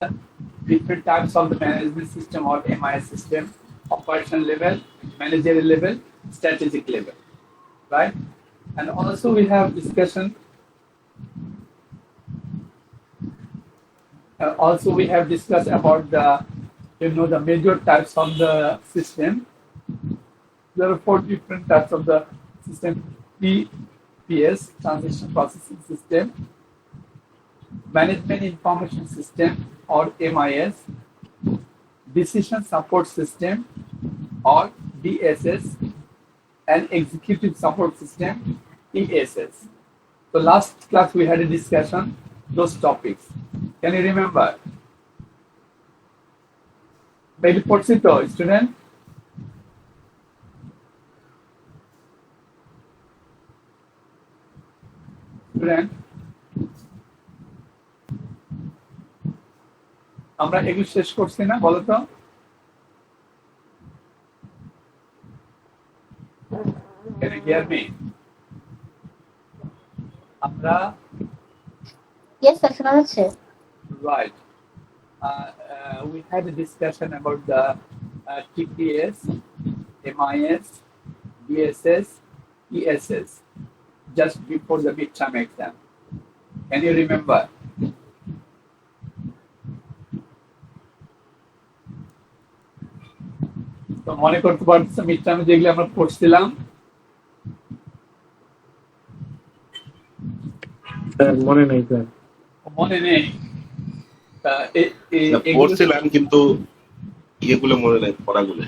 different types of the management system or MIS system: operation level, managerial level, strategic level, right? And also we have discussion. Also we have discussed about the major types of the system. There are four different types of the system: TPS, Transaction Processing System; Management Information System or MIS; Decision Support System or DSS; and Executive Support System ESS. So last class we had a discussion those topics. Can you remember? Maybe পড়ছিতো student? Student? আমরা এগুলো শেষ করছি না বলো তো? Can you hear me? আমরা Yes, sir, শোনা যাচ্ছে। right. We had a discussion about the TPS, MIS, DSS, ESS just before the midterm exam. Can you remember? তো মনে করতে পারছো মিডটার্মে যেগুলো আমরা পড়ছিলাম? মনে নেই স্যার। মনে নেই? পড়ছিলাম কিন্তু ইয়েগুলো মনে নেই পড়াগুলো।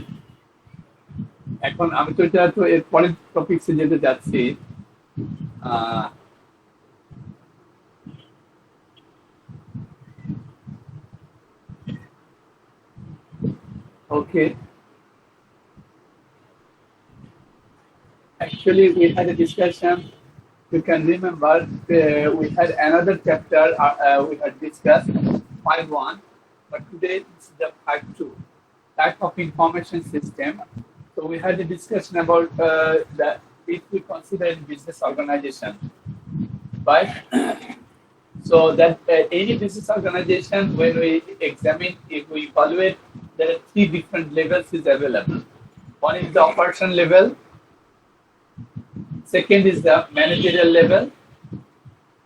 এখন আমি তো এটা তো এর পরের টপিকসে যেতে যাচ্ছি। Okay. Actually, we had a discussion. You can remember we had another chapter we had discussed 5.1, but today it's the 5.2 type of information system. So we had a discussion about that if we consider in business organization, right? So that any business organization, when we examine, if we evaluate, there are three different levels is available. One is the operation level. Second is the managerial level.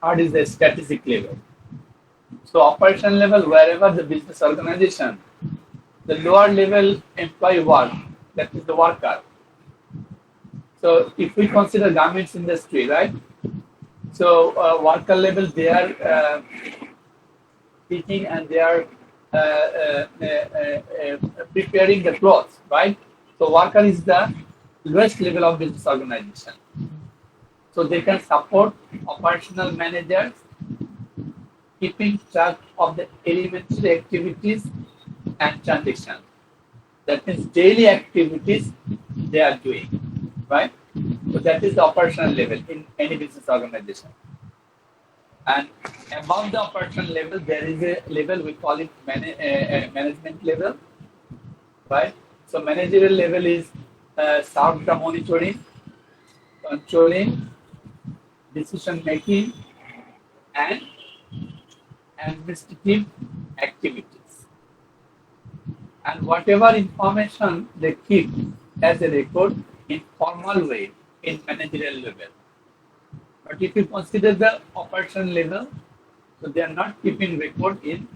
Third is the strategic level. So operation level, wherever the business organization, the lower level employee work, that is the worker. So if we consider garments industry, right? So worker level, they are picking and they are preparing the clothes, right? So worker is the lowest level of business organization. So they can support operational managers keeping track of the elementary activities and transactions. That means daily activities they are doing, right? So that is the operational level in any business organization. And above the operational level, there is a level we call it management level, right? So managerial level is serve the monitoring, controlling, decision making, and administrative activities. And whatever information they keep as a record in formal way in managerial level. But if you consider the operation level, so they are not keeping record in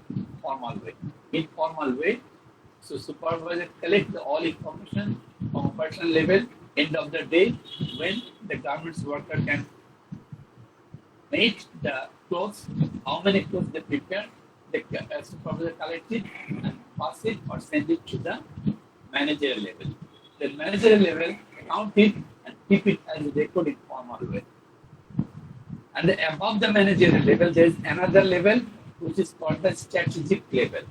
formal way. Informal way. So supervisor collect all information from operation level. End of the day, when the garments worker can make the clothes, how many clothes they prepare, the supervisor collect it and pass it or send it to the managerial level. The managerial level count it and keep it as a record in formal way. And above the managerial level, there is another level which is called the strategic level.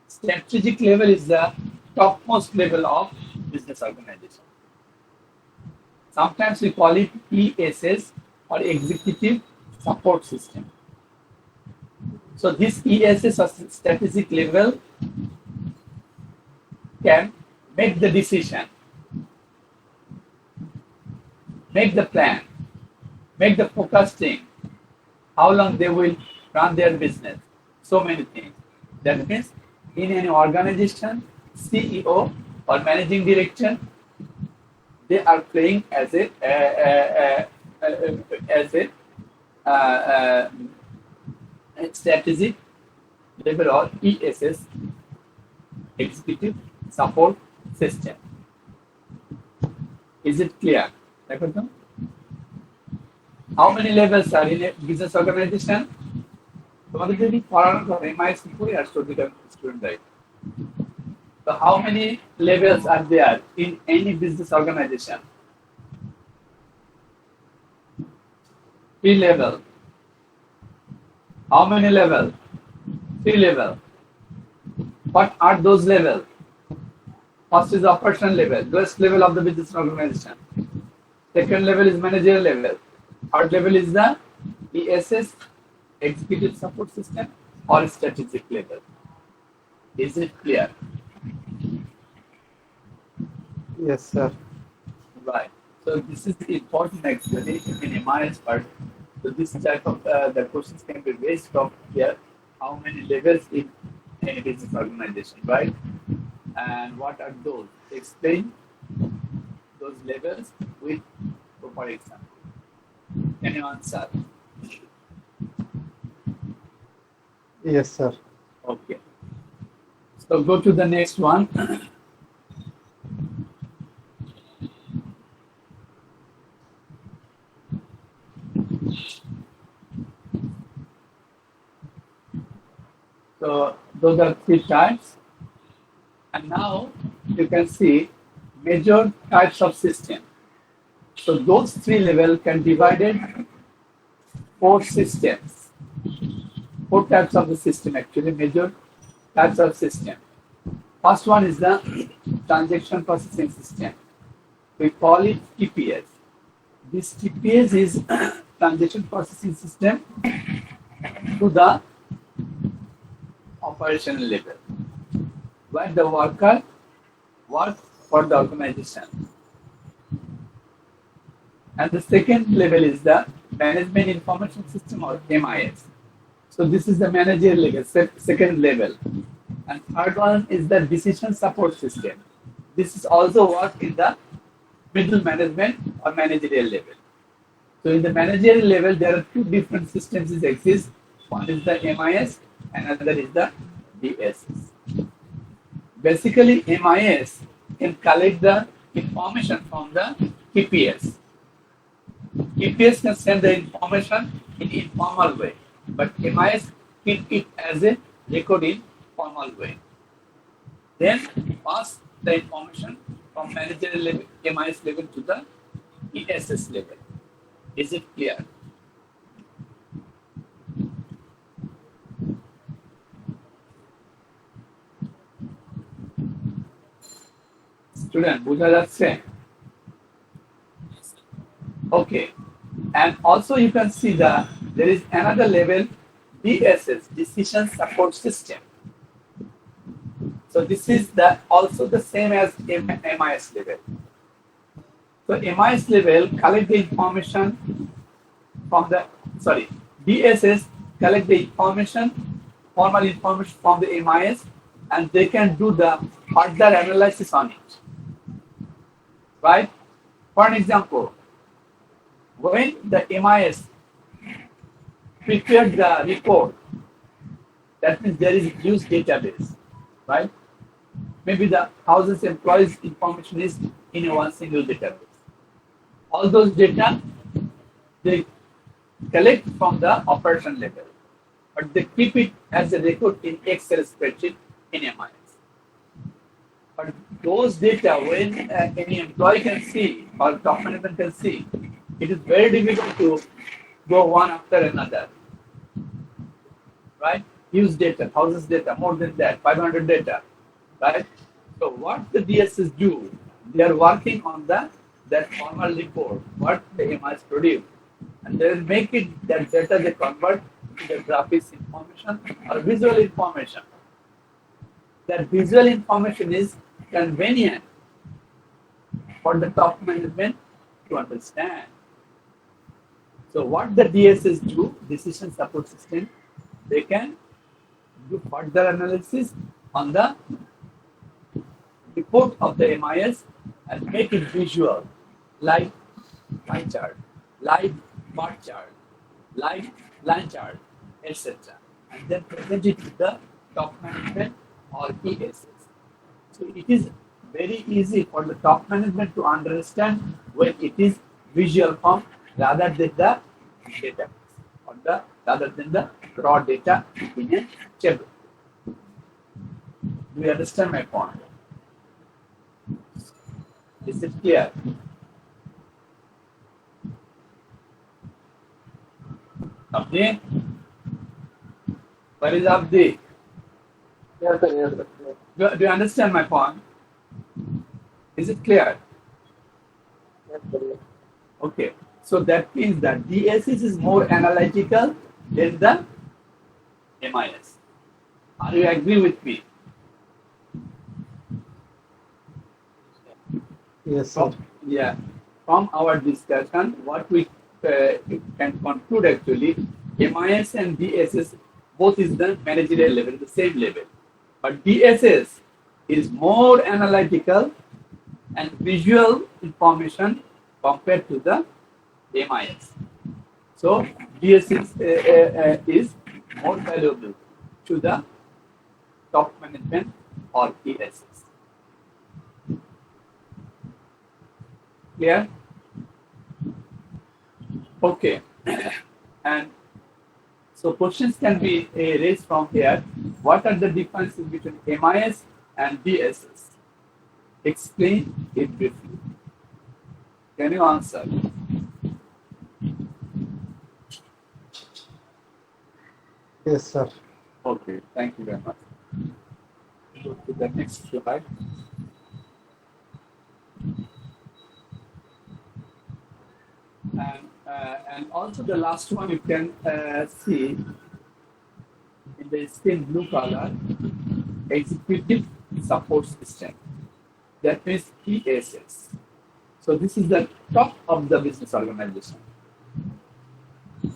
Strategic level is the topmost level of business organization. Sometimes we call it ESS or Executive Support System. So this ESS or strategic level can make the decision, make the plan, make the forecasting, how long they will run their business. So so many things. That means in any organization, CEO or managing director, they are playing as a strategic level or ESS, executive support system. Is it clear? How many levels are in a business organization? তোমাদের যদি পড়ানোর পর MIS করে আর student right. So how many levels are there in any business organization? 3 level. How many level? 3 level. What are those levels? First is operational level, lowest level of the business organization. Second level is managerial level. Third level is the ESS, executive support system, or strategic level. Is it clear? Yes, sir. Right. So this is important actually in MIS part. So this type of the questions can be raised from here. How many levels in any business organization, right? And what are those? Explain those levels with proper example. Can you answer? Yes, sir. Okay. So go to the next one. So those are 3 types. And now you can see major types of system. So those 3 levels can be divided 4 systems. 4 types of the system actually, major types of system. First one is the transaction processing system. We call it TPS. This TPS is transaction processing system to the operational level, where the worker works for the organization. And the second level is the management information system or MIS. So this is the managerial level, second level. And third one is the decision support system. This is also work in the middle management or managerial level. So in the managerial level, there are 2 different systems that exist. One is the MIS and another is the DSS. Basically, MIS can collect the information from the TPS. TPS can send the information in informal way, but MIS keep it as a record in formal way. Then pass the information from managerial level, MIS level to the ESS level. Is it clear? Student, বুঝা যাচ্ছে? Okay. And also you can see that there is another level, DSS, Decision Support System. So this is also the same as MIS level. So MIS level collect the information from the, DSS collect the information, formal information from the MIS, and they can do the further analysis on it. Right? For an example, when the MIS prepared the report, that means there is a huge database, right? Maybe the thousands of employees information is in one single database. All those data they collect from the operation level, but they keep it as a record in Excel spreadsheet in MIS. But those data, when any employee can see or top management can see, it is very difficult to go one after another. Right? Huge data, thousands data, more than that, 500 data. Right? So what the DSS do, they are working on that formal report, what the MIS produce. And they will make it, that data they convert to the graphics information or visual information. That visual information is convenient for the top management to understand. So what the DSS do, decision support system, they can do further analysis on the report of the MIS and make it visual, like pie chart, like bar chart, like line chart, etc. And then present it to the top management or ESS. So it is very easy for the top management to understand when it is visual form rather than the data or rather than the raw data in a table. Do you understand my point? Is it clear? Abdi? Where is Abdi? Yes, sir. Yes, sir. Do you understand my point? Is it clear? Yes, sir. Yes. Okay. So that means that DSS is more analytical than the MIS. Are you agree with me? Yes, sir. Yeah. From our discussion, what we can conclude actually, MIS and DSS both is the managerial level, the same level. But DSS is more analytical and visual information compared to the MIS. So DSS is more valuable to the top management or ESS. Clear? Okay. And so questions can be raised from here. What are the differences between MIS and DSS? Explain it briefly. Can you answer? Yes, sir. Okay, thank you very much. Go to the next slide. And also the last one you can see in the screen blue color, executive support system. That means ESS. So this is the top of the business organization.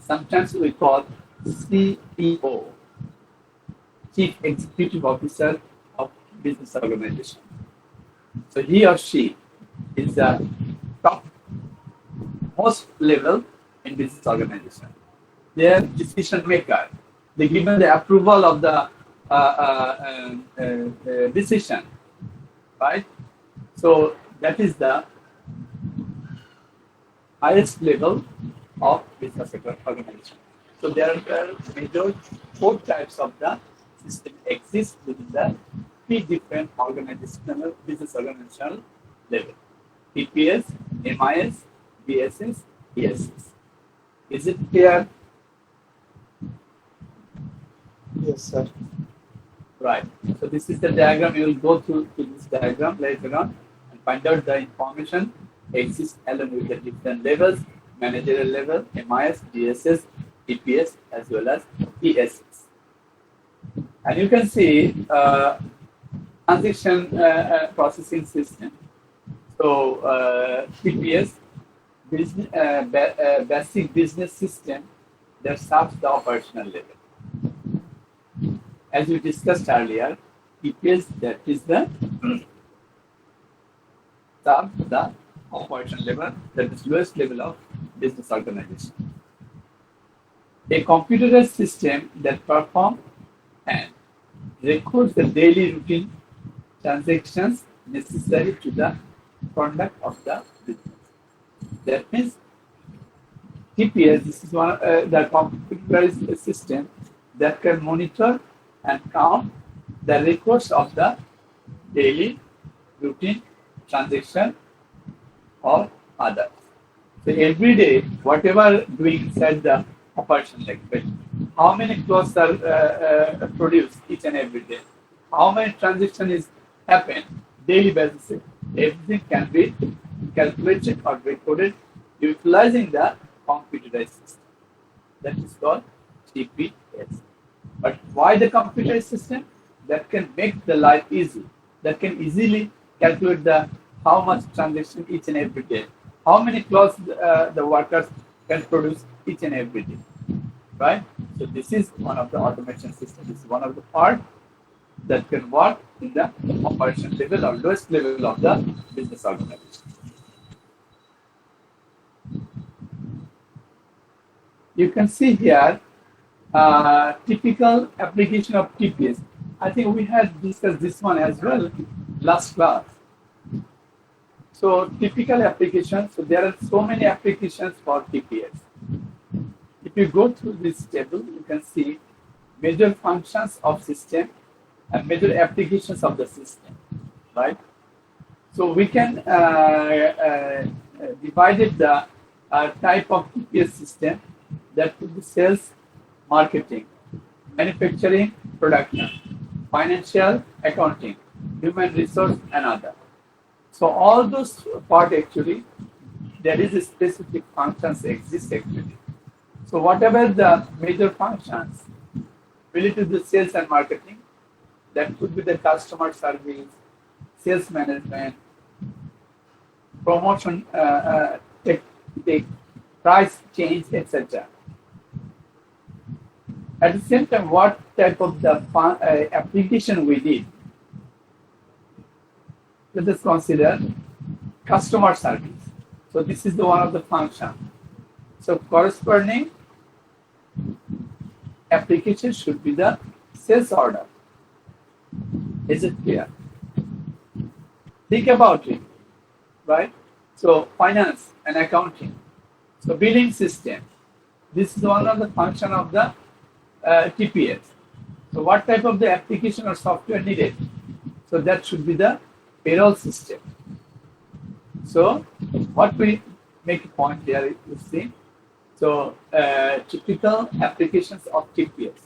Sometimes we call CEO, Chief Executive Officer of business organization. So he or she is the top most level in business organization. They are decision maker. They given the approval of the decision, right? So that is the highest level of business organization. So there are major 4 types of the system exist within the 3 different organizational business organizational level: TPS, MIS, DSS, ESS. Is it clear? Yes, sir. Right. So this is the diagram. You will go through to this diagram later on and find out the information exists along with the different levels: managerial level, MIS, DSS, TPS, as well as ESS. And you can see transaction processing system. So TPS, business, basic business system that serves the operational level. As we discussed earlier, TPS, that is the serves the operation level, that is lowest level of business organization. A computerized system that performs and records the daily routine transactions necessary to the conduct of the business. That means TPS, this is one the computerized system that can monitor and count the records of the daily routine transaction or others. So every day, whatever doing inside the operation, like how many clothes are produced each and every day, how many transactions is happen daily basis, everything can be calculated or recorded utilizing the computerized system. That is called TPS. But why the computerized system? That can make the life easy. That can easily calculate the how much transaction each and every day, how many clothes the workers can produce each and every day, right? So this is one of the automation systems. This is one of the part that can work in the operation level or lowest level of the business organization. You can see here typical application of TPS. I think we had discussed this one as well last class. So typical applications, so there are so many applications for TPS. If you go through this table, you can see major functions of system and major applications of the system, right? So we can divide the type of TPS system that could be sales, marketing, manufacturing, production, financial, accounting, human resource, and other. So all those part actually, there is a specific functions exist actually. So whatever the major functions related to sales and marketing, that could be the customer service, sales management, promotion, price change, etc. At the same time, what type of the application we did? Let us consider customer service. So this is the one of the function. So corresponding application should be the sales order. Is it clear? Think about it, right? So finance and accounting. So billing system. This is one of the function of the TPS. So what type of the application or software needed? So that should be the payroll system. So what we make a point here, you see. So typical applications of TPS.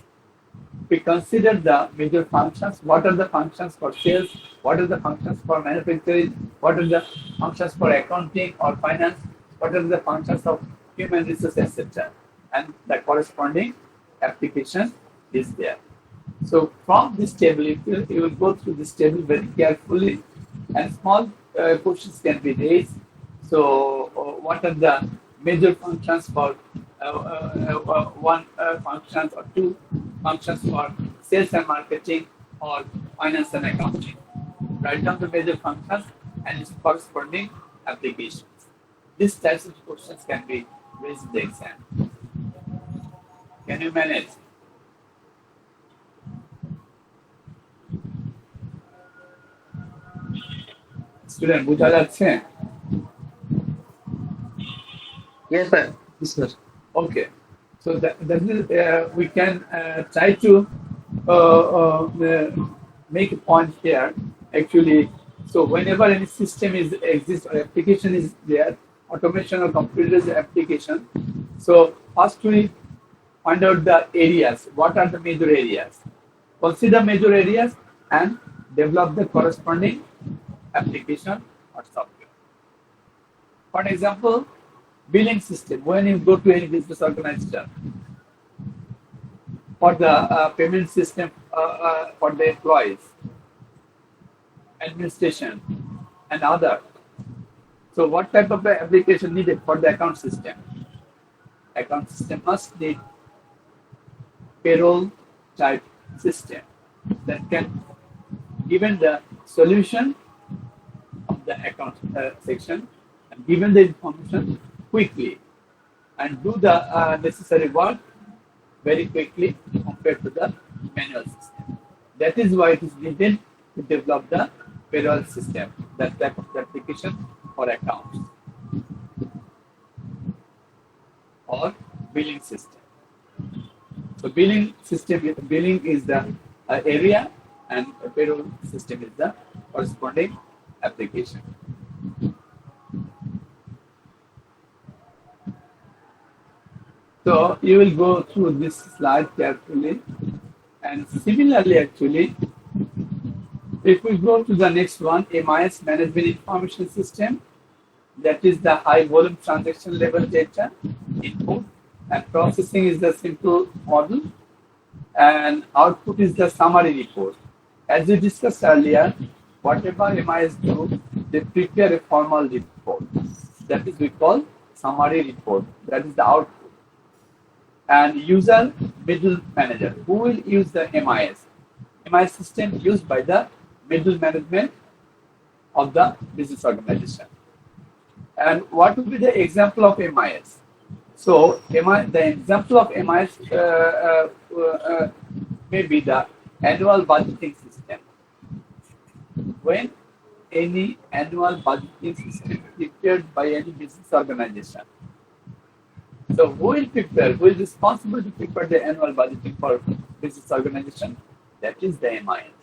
We consider the major functions. What are the functions for sales? What are the functions for manufacturing? What are the functions for accounting or finance? What are the functions of human resources, etc. And the corresponding application is there. So from this table, you will go through this table very carefully, and small questions can be raised. So what are the major functions for one functions or two functions for sales and marketing or finance and accounting? Write down the major functions and its corresponding applications. These types of questions can be raised in the exam. Can you manage? Student, বুঝা যাচ্ছে? Yes, sir. Yes, sir. Okay. So that is, we can try to make a point here. Actually, so whenever any system exists or application is there, automation or computer application. So first we find out the areas. What are the major areas? Consider major areas and develop the corresponding application or software. For example, billing system. When you go to any business organization, for the payment system for the employees, administration, and other. So what type of application needed for the account system? Account system must need payroll type system that can given the solution of the account section and given the information quickly and do the necessary work very quickly compared to the manual system. That is why it is needed to develop the payroll system, that type of application for accounts or billing system. So billing system, billing is the area and payroll system is the corresponding application. So you will go through this slide carefully, and similarly actually, if we go to the next one, MIS, Management Information System, that is the high volume transaction level data input, and processing is the simple model, and output is the summary report. As we discussed earlier, whatever MIS do, they prepare a formal report. That is we call summary report. That is the output. and user middle manager. Who will use the MIS? MIS system used by the middle management of the business organization. And what would be the example of MIS? So, the example of MIS may be the annual budgeting system. When any annual budgeting system prepared by any business organization. So, who will prepare? Who is responsible to prepare the annual budgeting for business organization? That is the MIS.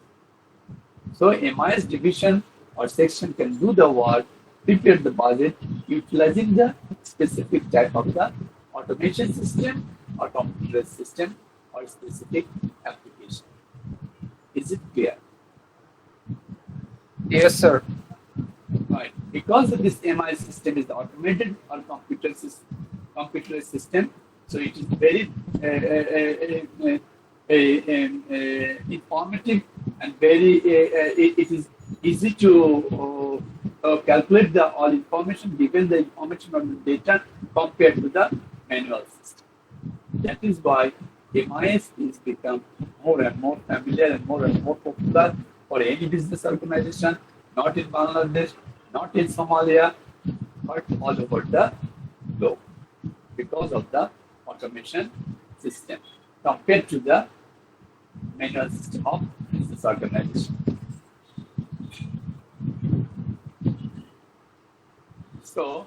So, MIS division or section can do the work, prepare the budget, utilizing the specific type of the automation system or computer system or specific application. Is it clear? Yes, sir. Right. Because this MIS system is the automated or computer system, so it is very informative and very it is easy to calculate the all information, given the information on the data compared to the manual system. That is why MIS is become more and more familiar and more popular for any business organization, not in Bangladesh, not in Somalia, but all over the globe, because of the automation system compared to the manual system of business organization. So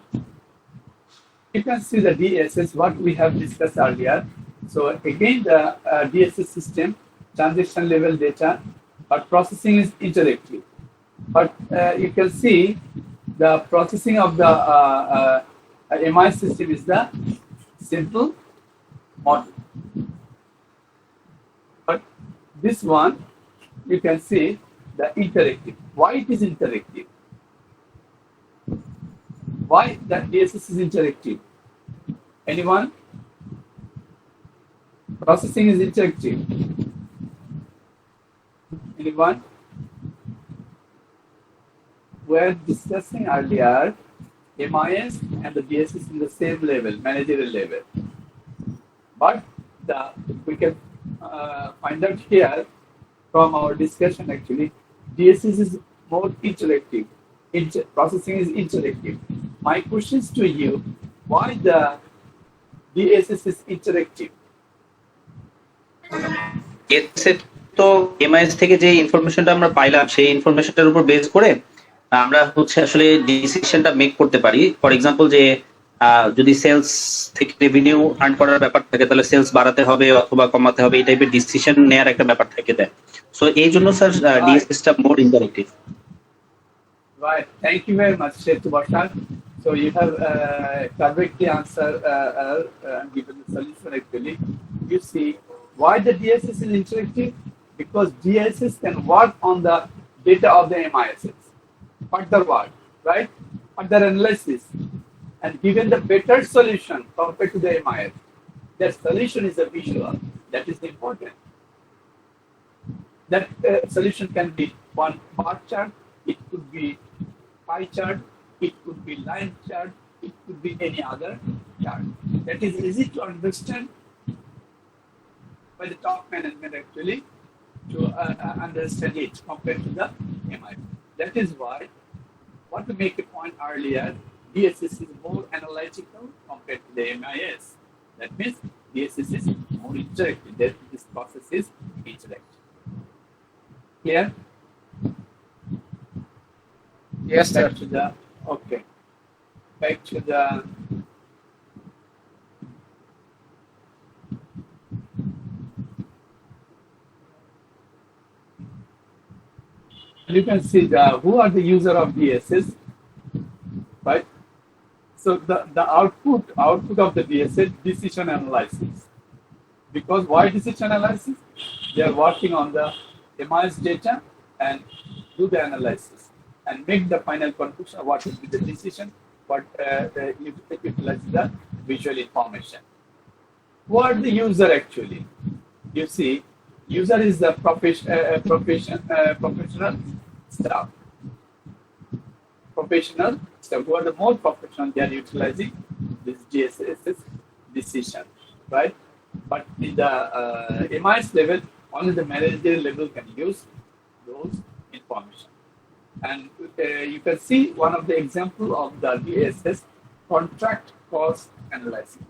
you can see the DSS, what we have discussed earlier. So again, the DSS system, transaction level data, but processing is interactive. But you can see the processing of the MI system is the simple model. But this one, you can see the interactive. Why it is interactive? Why that DSS is interactive? Anyone? Processing is interactive. Anyone? We are discussing earlier MIS and the DSS in the same level, managerial level. But we can find out here from our discussion actually, DSS is more interactive. Processing is interactive. My questions to you, why the DSS is interactive? এসে তো MIS থেকে যে ইনফরমেশনটা আমরা পাইলাম সেই ইনফরমেশনটার উপর base করে আমরা হচ্ছে আসলে ডিসিশনটা মেক করতে পারি। ফর এক্সাম্পল যে যদি সেলস থেকে রেভিনিউ আর্ন করার ব্যাপার থাকে তাহলে সেলস বাড়াতে হবে অথবা কমাতে হবে, এই টাইপের ডিসিশন নেওয়ার একটা ব্যাপার থেকে দেয়। সো এই জন্য স্যার ডিএসএসটা more interactive. Right. Thank you very much, Shetu Bashar. So you have correctly answered and given the solution actually. You see why the DSS is interactive? Because DSS can work on the data of the MISs, further work, right? Further analysis, and given the better solution compared to the MIS. That solution is a visual. That is important. That solution can be one bar chart. It could be pie chart, it could be line chart, it could be any other chart. That is easy to understand by the top management actually to understand it compared to the MI. That is why I want to make a point earlier, DSS is more analytical compared to the MIS. That means DSS is more interactive. That this process is interactive. Clear? Yes, sir. Back to the, okay. Back to the you can see who are the user of DSS, right? So the output of the DSS, decision analysis. Because why decision analysis? They are working on the MIS data and do the analysis and make the final conclusion of what will be the decision, but utilize the visual information. Who are the user actually? You see, user is the professional staff. Professional staff who are the more professional, they are utilizing this DSS decision, right? But in the MIS level, only the managerial level can use those information. And you can see one of the example of the DSS, contract cost analysis.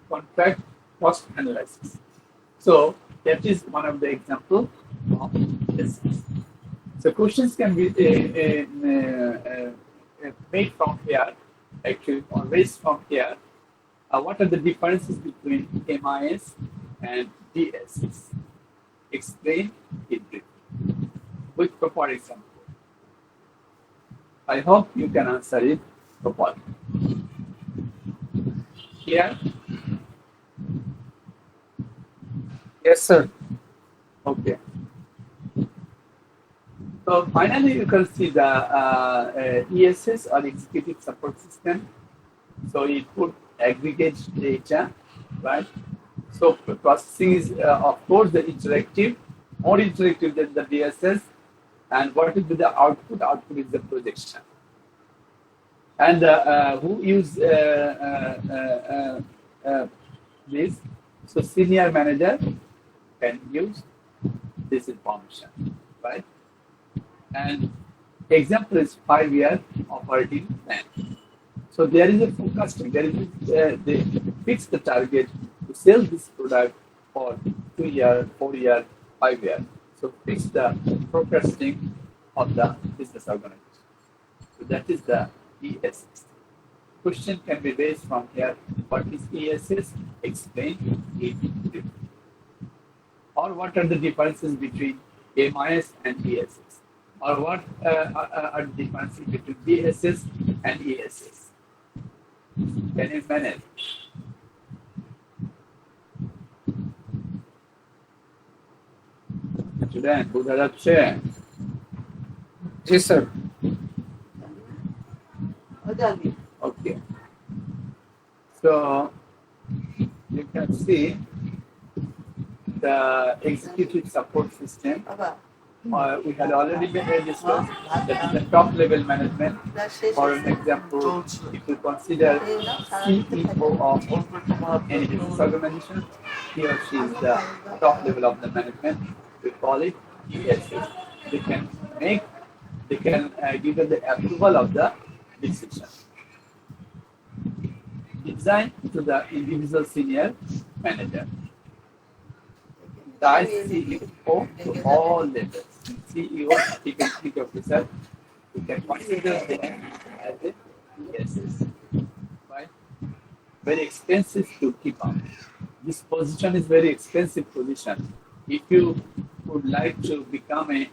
Contract cost analysis. So that is one of the example of this. So questions can be made from here, actually, or raised from here. What are the differences between MIS and DSS? Explain it briefly with proper example. I hope you can answer it properly. Here? Yes, sir. Okay. So finally, you can see the ESS or Executive Support System. So it would aggregate data, right? So processing is, of course, the interactive, more interactive than the DSS. And what will be the output? Output is the projection. And who use this? So senior manager can use this information, right? And example is 5-year operating plan. So there is a forecasting. There is they fix the target to sell this product for 2-year, 4-year, 5-year. So fix the forecasting of the business organization. So that is the ESS. Question can be raised from here. What is ESS? Explain it briefly. Or what are the differences between MIS and ESS? Or what are the differences between DSS and ESS? Can you manage? Student, বোঝা যাচ্ছে? Yes, sir. Okay. So you can see the executive support system. We had already been discussed that is the top level management. For an example, if you consider CEO of any business organization, he or she is the top level of the management. We call it ESS. They can give the approval of the decision. Design to the individual senior manager. The CEO to all levels. CEO, Chief Executive Officer, you can consider them as a ESS. Right? Very expensive to keep up. This position is very expensive position. If you would like to become a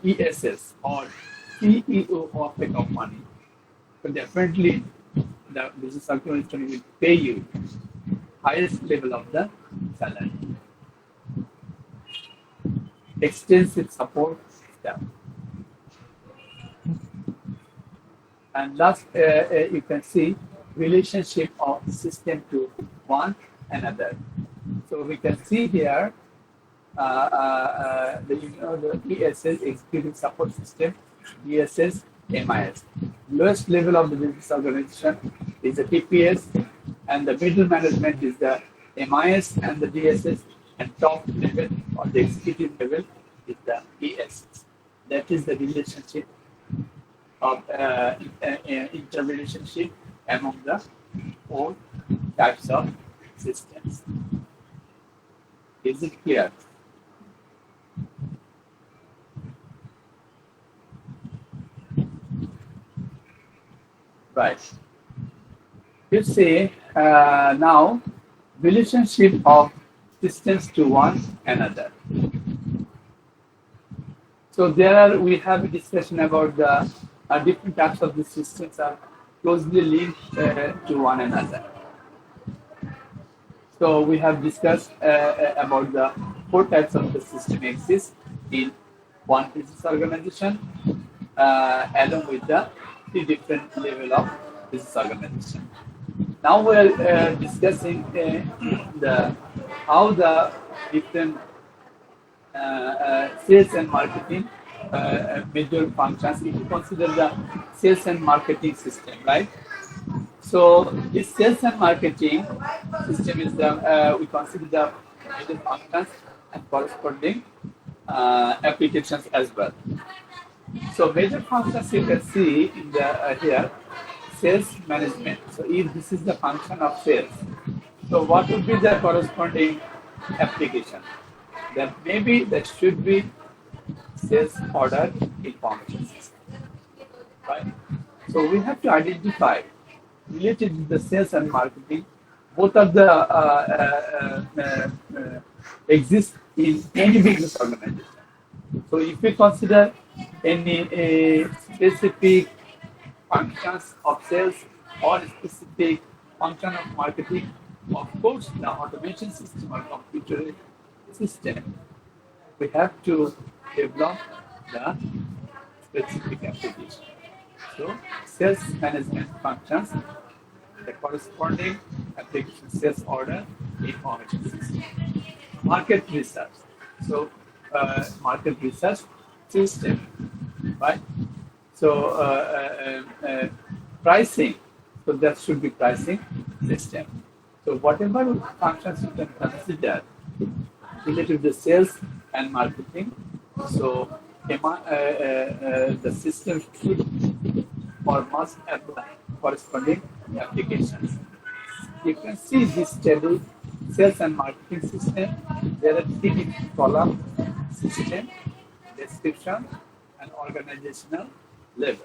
ESS or CEO of a company, so definitely the business organization will pay you highest level of the salary. Extensive support staff. And last, you can see relationship of system to one another. So we can see here the ESS, Executive Support System, DSS, MIS. Lowest level of the business organization is the TPS, and the middle management is the MIS and the DSS, and top level or the executive level is the ESS. That is the relationship of interrelationship among the four types of systems. Is it clear? Right. You say now relationship of systems to one another. So we have a discussion about the different types of the systems are closely linked to one another. So we have discussed about the 4 types of the system exist in one business organization, along with the 3 different level of business organization. Now we are discussing how the different sales and marketing major functions. If you consider the sales and marketing system, right? So this sales and marketing system is the we consider the major functions and corresponding applications as well. So major functions you can see in the here sales management. So if this is the function of sales, so what would be the corresponding application? That maybe that should be sales order information system, right? So we have to identify related to the sales and marketing. Both of the exist in any business organization. So if we consider any specific functions of sales or specific function of marketing, of course, the automation system or computer system, we have to develop the specific application. So sales management functions, the corresponding application sales order information system. Market research. So market research system, right? So pricing. So that should be pricing system. So whatever functions you can consider related to the sales and marketing, so the system should or must have corresponding applications. You can see this table, sales and marketing system. There are three different columns: system, description, and organizational level.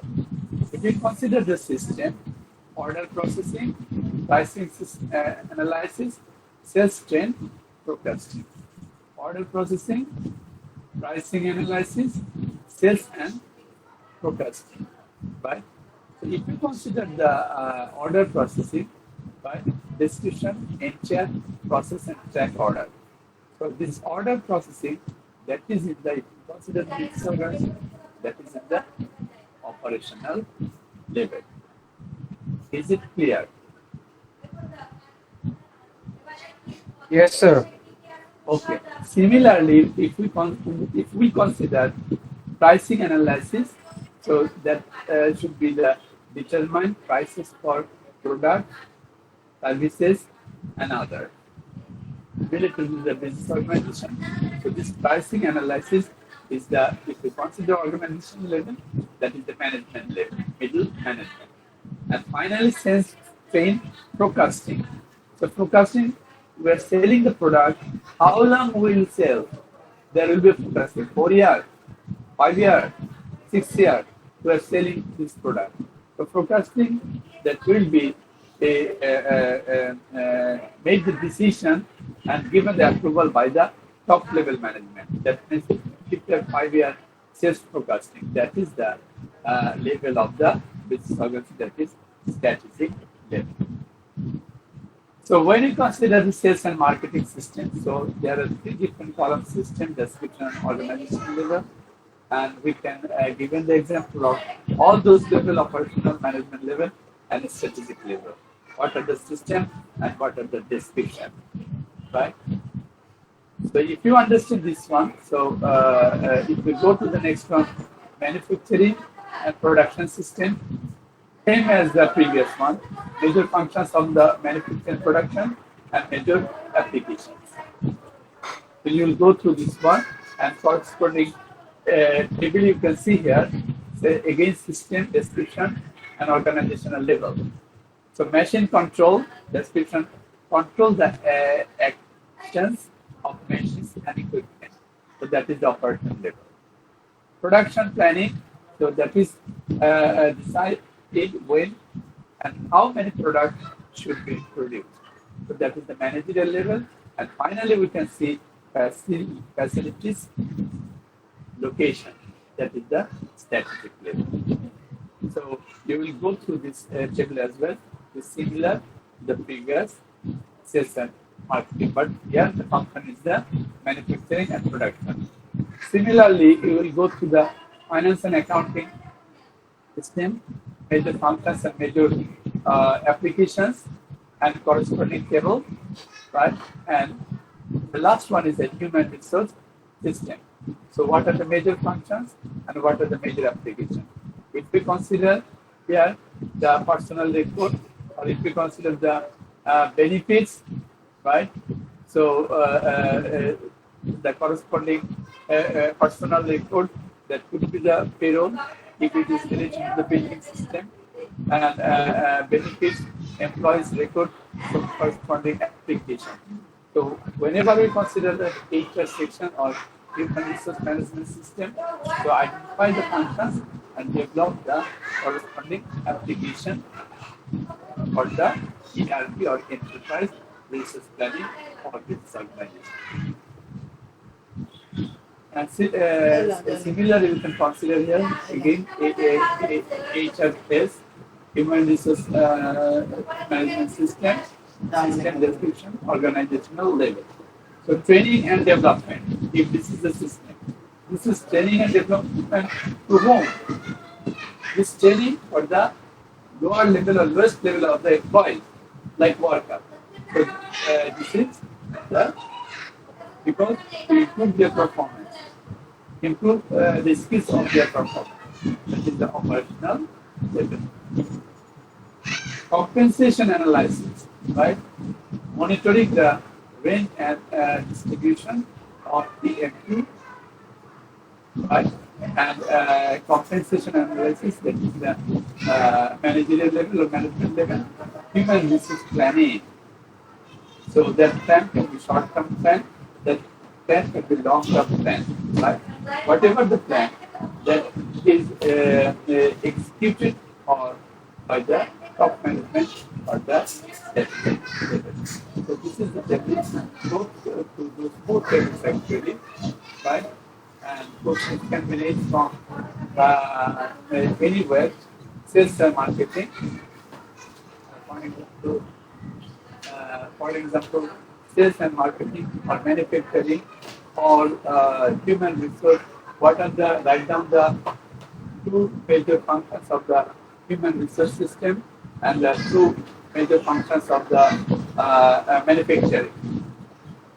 If you consider the system, order processing, pricing analysis, sales trend, forecasting. Order processing, pricing analysis, sales and forecasting. Right? So if you consider the order processing, right, description, enter, process, and track order. So this order processing, that is in the, if you consider this organ, that is in the operational level. Is it clear? Yes, sir. Okay. Similarly, if we consider pricing analysis, so that should be the determine prices for product, services, and other related to the business organization. So this pricing analysis is the, if we consider organization level, that is the management level, middle management. And finally, sales train forecasting. So forecasting, we are selling the product. How long we will sell? There will be a forecasting. 4 years, 5 years, 6 years. We are selling this product. So forecasting, that will be made the decision and given the approval by the top level management. That means 5-year sales forecasting. That is the level of the business organization, that is strategic level. So when you consider the sales and marketing system, so there are three different column system, description and organization level. And we can given the example of all those level, operational management level and strategic level. What are the system and what are the description, right? So if you understand this one, so if we go to the next one, manufacturing and production system, same as the previous one, major functions of the manufacturing production and major applications. So you will go through this one and corresponding table you can see here, say again system, description and organizational level. So machine control, description, control the actions of machines and equipment. So that is the operational level. Production planning, so that is decided when and how many products should be produced. So that is the managerial level. And finally, we can see facilities location. That is the strategic level. So you will go through this table as well. It's similar to the previous sales and marketing, but here the function is the manufacturing and production. Similarly, you will go through the finance and accounting system, major functions and major applications and corresponding table, right? And the last one is a human resource system. So what are the major functions and what are the major applications? If we consider here the personal record, or if we consider the benefits, right? So the corresponding personal record that could be the payroll if it is related to the billing system, and benefits employees record from corresponding application. So whenever we consider the HR section or human resource management system, so identify the functions and develop the corresponding application for the ERP or enterprise resource planning for this organization. And similarly, we can consider here again HRS, human resource management system, system description, organizational level. So training and development, if this is the system, this is training and development to whom? This training for the lower level or lowest level of the employees, like worker. So this is the, because to improve their performance, improve the skills of their performance. That is the operational level. Compensation analysis, right? Monitoring the range and distribution of the MP, right? And compensation analysis, that is the managerial level or management level. Human resource planning. So that plan can be short-term plan, that plan can be long-term plan, right? Whatever the plan that is executed or by the top management or the executive level. So this is the definition to those four tables actually, right? And questions can be raised from anywhere, sales and marketing. For example, sales and marketing or manufacturing or human resource. What are the, write down the two major functions of the human resource system and the two major functions of the manufacturing.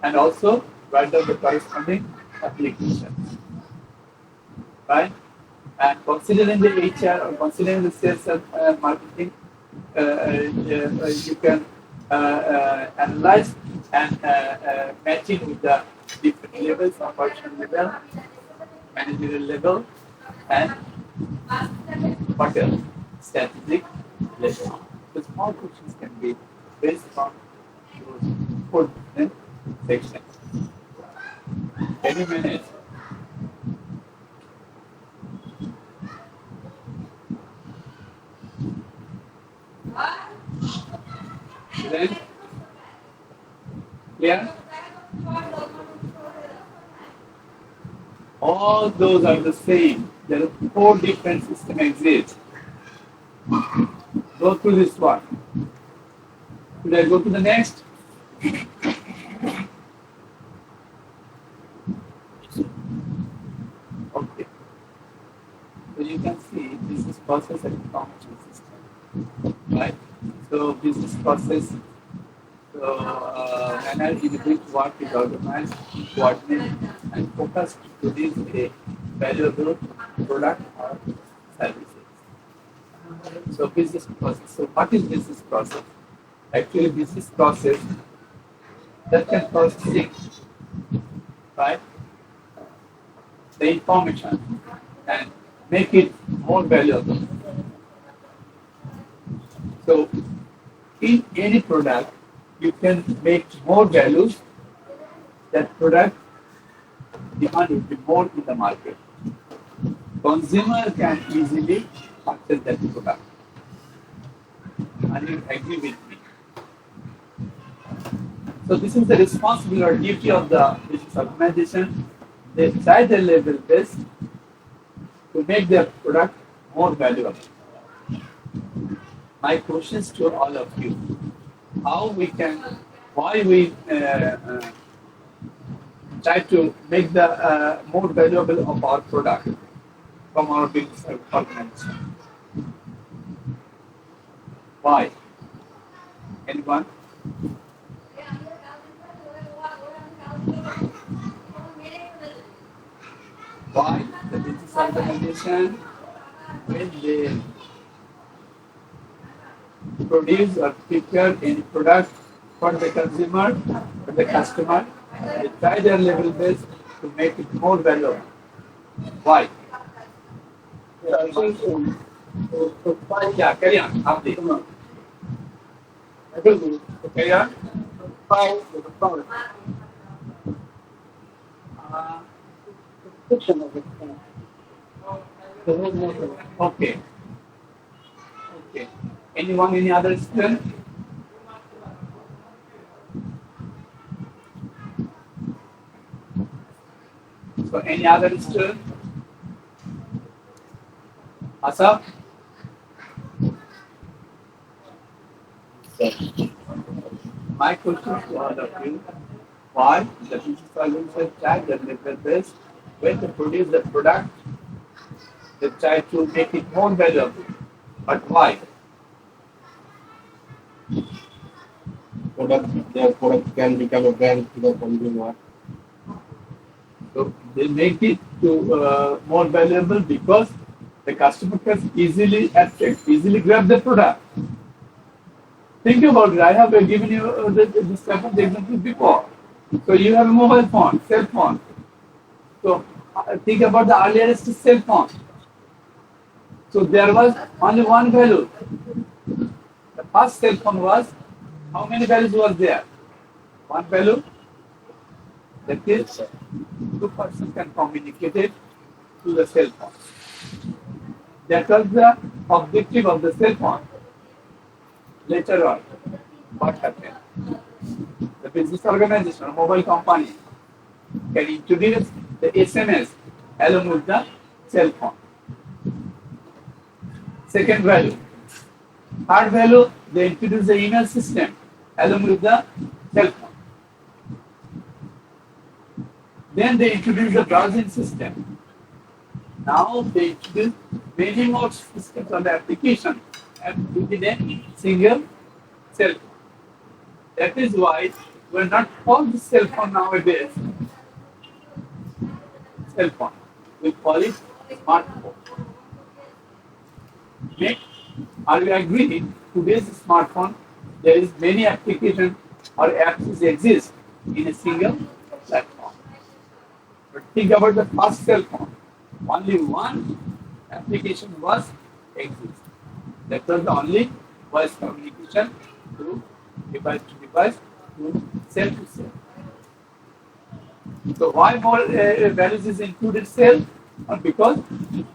And also write down the corresponding applications. Right? And considering the HR or considering the sales and marketing, you can analyze and matching with the different levels, operational level, managerial level, and what else? Strategic level. The small questions can be based on those four different sections. Any minute. Then, clear? All those are the same. There are four different systems exist. Go through this one. Should I go to the next? Okay. So you can see business process and information system, right? So business process, manner in which work is organized, coordinated, and focused to produce a valuable product or services. So business process. So what is business process? Actually, business process that can process, right, the information and make it more valuable. So in any product, you can make more values. That product demand will be more in the market. Consumer can easily purchase that product. And you agree with me. So this is the responsibility or duty of the business organization. They try their level best to make their product more valuable. My questions to all of you: how we can, why we try to make the more valuable of our product from our business organization? Why? Anyone? Why the business organization, when they produce or prepare any product for the consumer, for the customer, they try their level best to make it more valuable. Why? Yeah, carry on. Abdi. Carry on. Uh, okay. Okay. Anyone, any other student? So any other student? Asaf? My question to all of you, why the business solution try the level best when they produce the product, they try to make it more valuable. But why? Their product can become a brand to the consumer. So they make it to more valuable because the customer can easily access, easily grab the product. Think about it. I have given you this type of example before. So you have a mobile phone, cell phone. So think about the earliest cell phone. So there was only one value. The first cell phone was, how many values was there? One value. That is, two persons can communicate it to the cell phone. That was the objective of the cell phone. Later on, what happened? The business organization, a mobile company, can introduce the SMS along with the cell phone. Second value. Third value, they introduce the email system along with the cell phone. Then they introduce the browsing system. Now they introduce many more systems on the application and within a single cell phone. That is why we're not called the cell phone nowadays cell phone. We call it smartphone. Next, are we agreed? Today's smartphone, there is many applications or apps exist in a single platform. But think about the first cell phone. Only one application was exist. That was the only voice communication to device, to cell to cell. So why more values is included cell? Because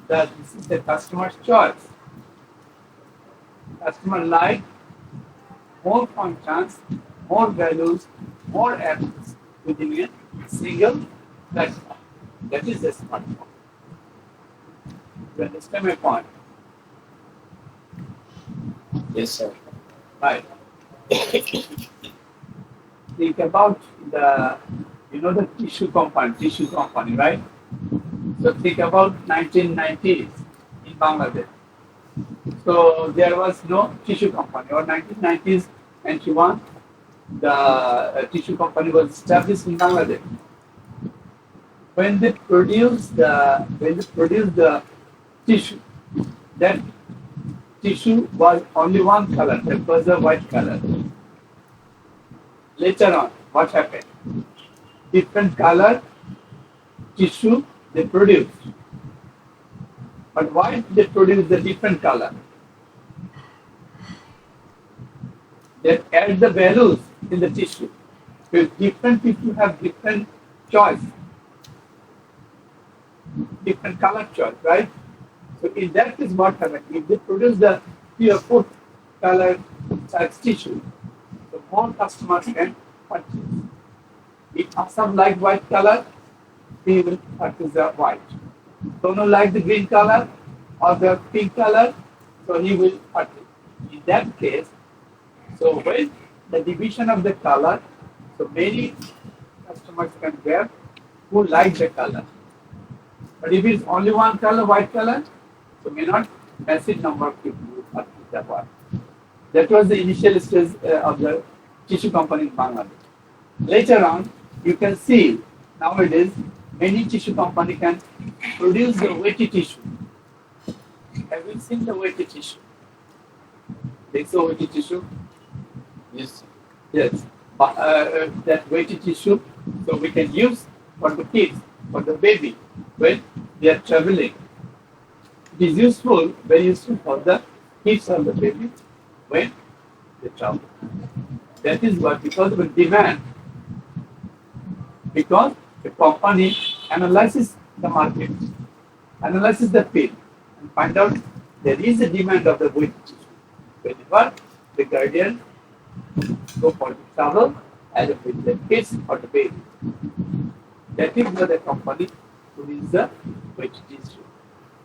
this is the customer's choice. Customer like more functions, more values, more apps within a single platform. That is the smartphone. You understand my point? Yes, sir. Right. Think about the tissue company, right? So think about 1990s in Bangladesh. So there was no tissue company, or 1990s, 91, the tissue company was established in Bangladesh. When they produced the tissue, that tissue was only one color, that was the white color. Later on, what happened? Different color tissue they produced. But why did they produce the different color? They add the values in the tissue. Because different people have different choice, different color choice, right? So in that case, what happened? If they produce the pure food color type tissue, so more customers can purchase. If some like white color, he will purchase the white. Don't like the green color or the pink color, so he will purchase. In that case, so when the division of the color, so many customers can wear who like the color. But if it's only one color, white color, so may not massive number of people will purchase that one. That was the initial stage of the tissue company in Bangladesh. Later on, you can see nowadays many tissue company can produce the weighty tissue. Have you seen the weighty tissue? This is a weighted tissue. Yes. Yes, but that weighted tissue, so we can use for the kids, for the baby, when they are traveling. It is useful, very useful for the kids or the baby when they travel. That is what, because of the demand, because the company analyzes the market, analyzes the field, and find out there is a demand of the weighted tissue. Whenever the guardian go for the travel as with the kids or the baby. That is where the company produces the weighted tissue.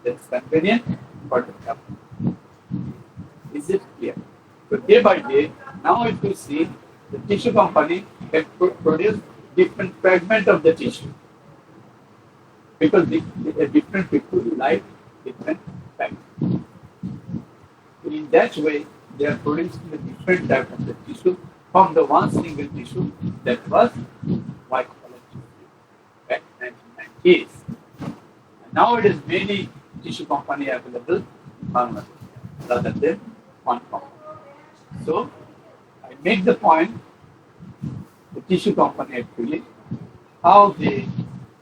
That's convenient for the company. Is it clear? So day by day, now if you see, the tissue company can produce different fragment of the tissue. Because different people like different fragments. In that way, they are producing a different type of the tissue from the one single tissue that was white collar tissue back in 1990s. And now it is many tissue company available in Bangladesh rather than one company. So I make the point, the tissue company actually, how they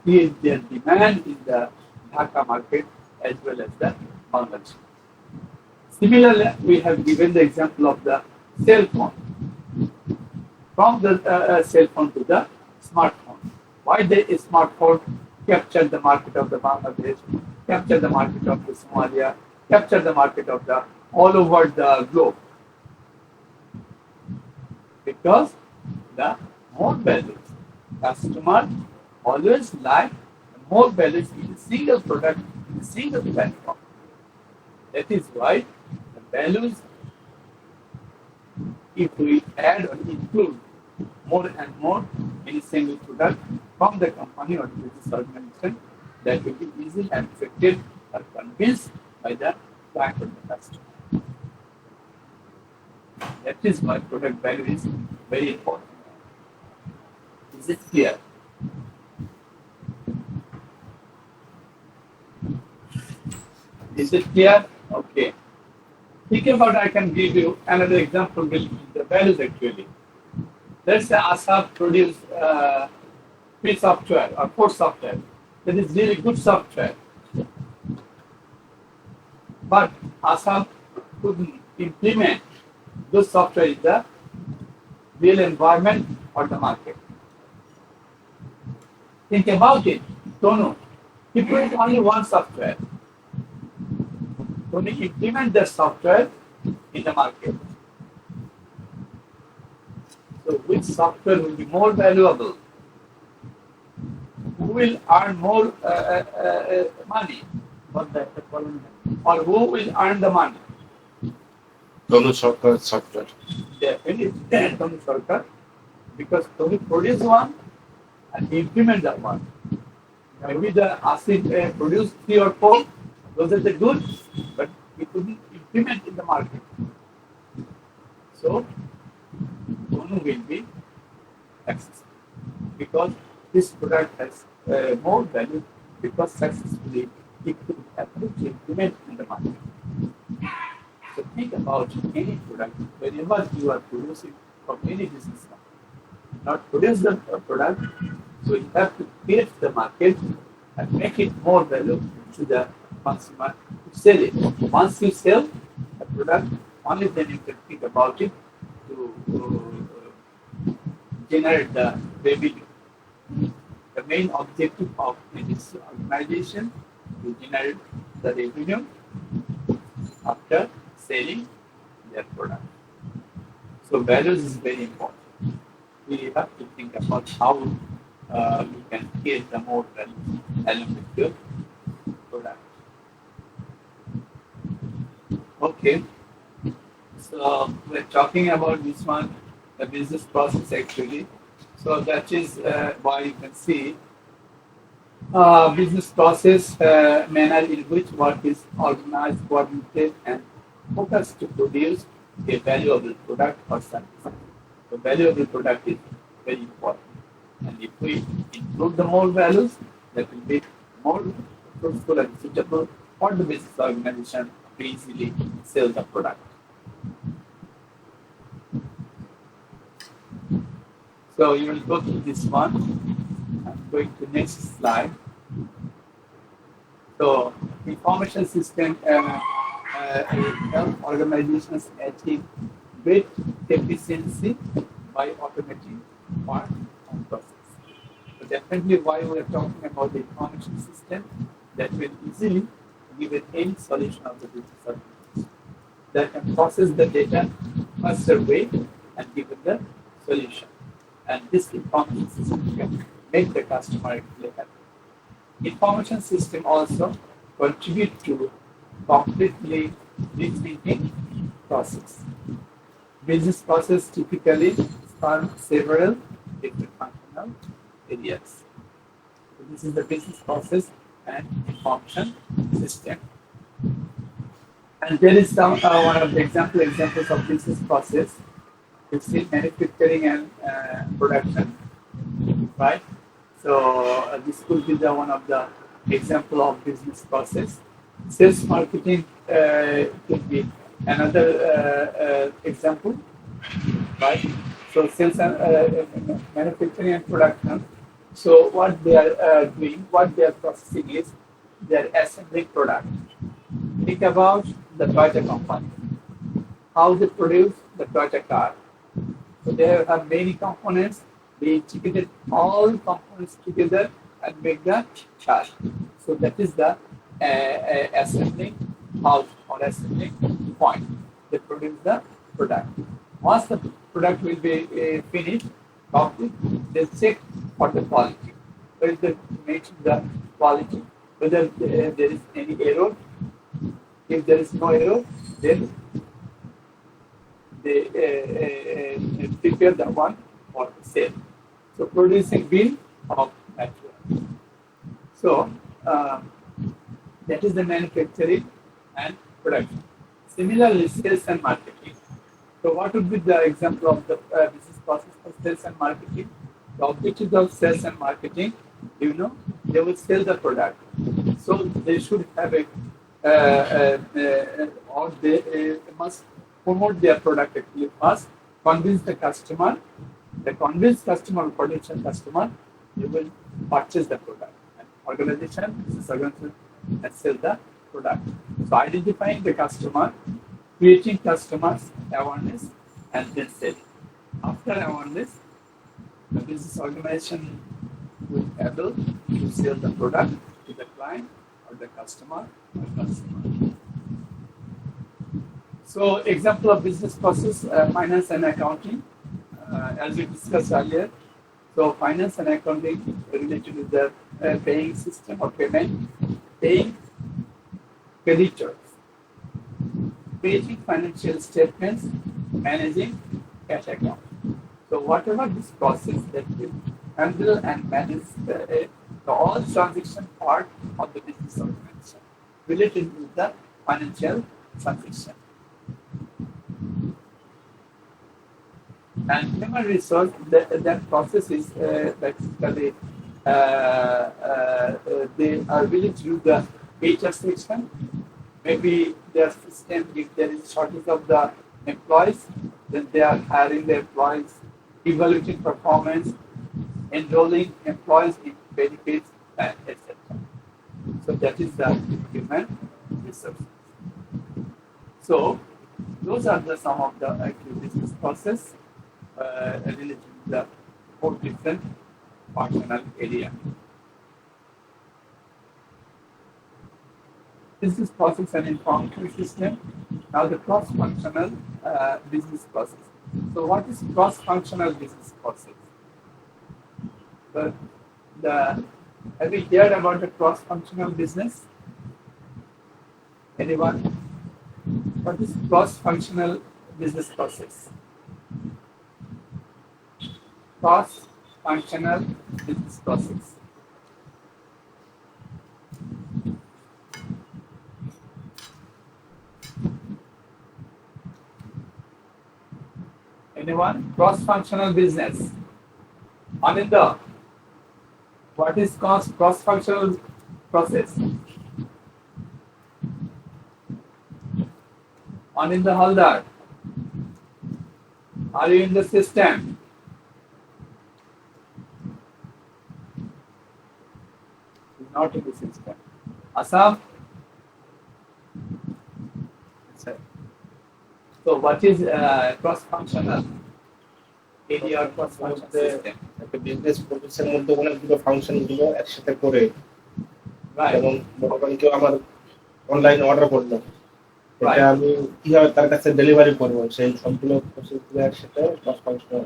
create their demand in the Dhaka market as well as the Bangladesh. Similarly, we have given the example of the cell phone. From the cell phone to the smartphone. Why the smartphone captured the market of the Bangladesh, captured the market of the Somalia, captured the market of the all over the globe? Because the more values. Customer always like more values in a single product, in a single platform. That is why the values, if we add or include more and more in a single product from the company or business organization, that will be easily and effective or convinced by the client or the customer. That is why product value is very important. Is it clear? Is it clear? Okay. Think about, I can give you another example with the values actually. Let's say ASAP produce free software or for software. That is really good software. But ASAP couldn't implement those software in the real environment or the market. Think about it. Tonu, he produced only one software. Tonu implement that software in the market. So which software will be more valuable? Who will earn more money? Or who will earn the money? Tonu Sarkar software. Definitely Tonu Sarkar, because Tonu produced one and implement that one. Maybe the ASIF produced 3 or 4, those are the good, but we couldn't implement in the market. So Tonu will be accessible because this product has more value because successfully it could able to implement in the market. So think about any product whenever you are producing from any business company. Not produce the product, so you have to create the market and make it more value to the consumer to sell it. Once you sell the product, only then you can think about it to generate the revenue. The main objective of this organization is to generate the revenue after selling their product. So values is very important. We have to think about how we can create the more value along with your product. Okay. So we're talking about this one, the business process actually. So that is why you can see business process manner in which work is organized, coordinated, and focused to produce a valuable product or service. The valuable product is very important. And if we include the more values, that will be more fruitful and suitable for the business organization to easily sell the product. So you will go through this one. I'm going to next slide. So information system help organizations achieve great efficiency by automating part of process. So definitely why we are talking about the information system that will easily give it any solution of the business organization that can process the data faster way and give it the solution. And this information system can make the customer actually happy. Information system also contribute to completely rethinking process. Business process typically span several different functional areas. So this is the business process and information system. And there is some one of the examples of business process. You see manufacturing and production, right? So this could be the one of the example of business process. Sales marketing could be another example, right? So sales and manufacturing and production. So what they are doing, what they are processing is they are assembling product. Think about the Toyota company, how they produce the Toyota car. So there are many components. They integrated all components together and make the car. So that is the assembling house or assembling point. They produce the product. Once the product will be finished, complete, they check for the quality. Whether they make the quality, whether there is any error. If there is no error, then they prepare the one for sale. So producing bill of material. So that is the manufacturing and production. Similarly, sales and marketing. So what would be the example of the business process for sales and marketing? The objective of sales and marketing, you know, they will sell the product. So they should have or they must promote their product actually first, convince the customer, the convinced customer, potential customer, they will purchase the product. And organization, business organization, and sell the product. So identifying the customer, creating customers awareness, and then selling. After awareness, the business organization will be able to sell the product to the client or the customer or consumer. So example of business process, finance and accounting, as we discussed earlier. So finance and accounting related to the paying system or payment, paying creditors, creating financial statements, managing cash account. So whatever this process that will handle and manage the all transaction part of the business organization related to the financial transaction. And human resource, that process is basically they are willing to do the HR section. Maybe their system, if there is shortage of the employees, then they are hiring the employees, evaluating performance, enrolling employees in benefits, and etc. So that is the human resources. So those are the some of the business process related to the 4 different functional area. Business process and information system. Now the cross-functional business process. So what is cross-functional business process? Have you heard about the cross-functional business? Anyone? What is cross-functional business process? Cross-functional business process. Anyone? Cross-functional business. Ananda, what is cross-functional process? Ananda Haldar, are you in the system? not in the system. Asaf? Sir. So what is cross-functional area or cross-functional system? একটা business প্রসেসের মধ্যে অনেকগুলো function গুলো একসাথে করে, Right. যেমন মনে করেন কেউ আমার অনলাইন অর্ডার করলো, Right. এটা আমি কিভাবে তার কাছে ডেলিভারি করবো, সেই সবগুলো প্রসেস গুলো একসাথে cross functional.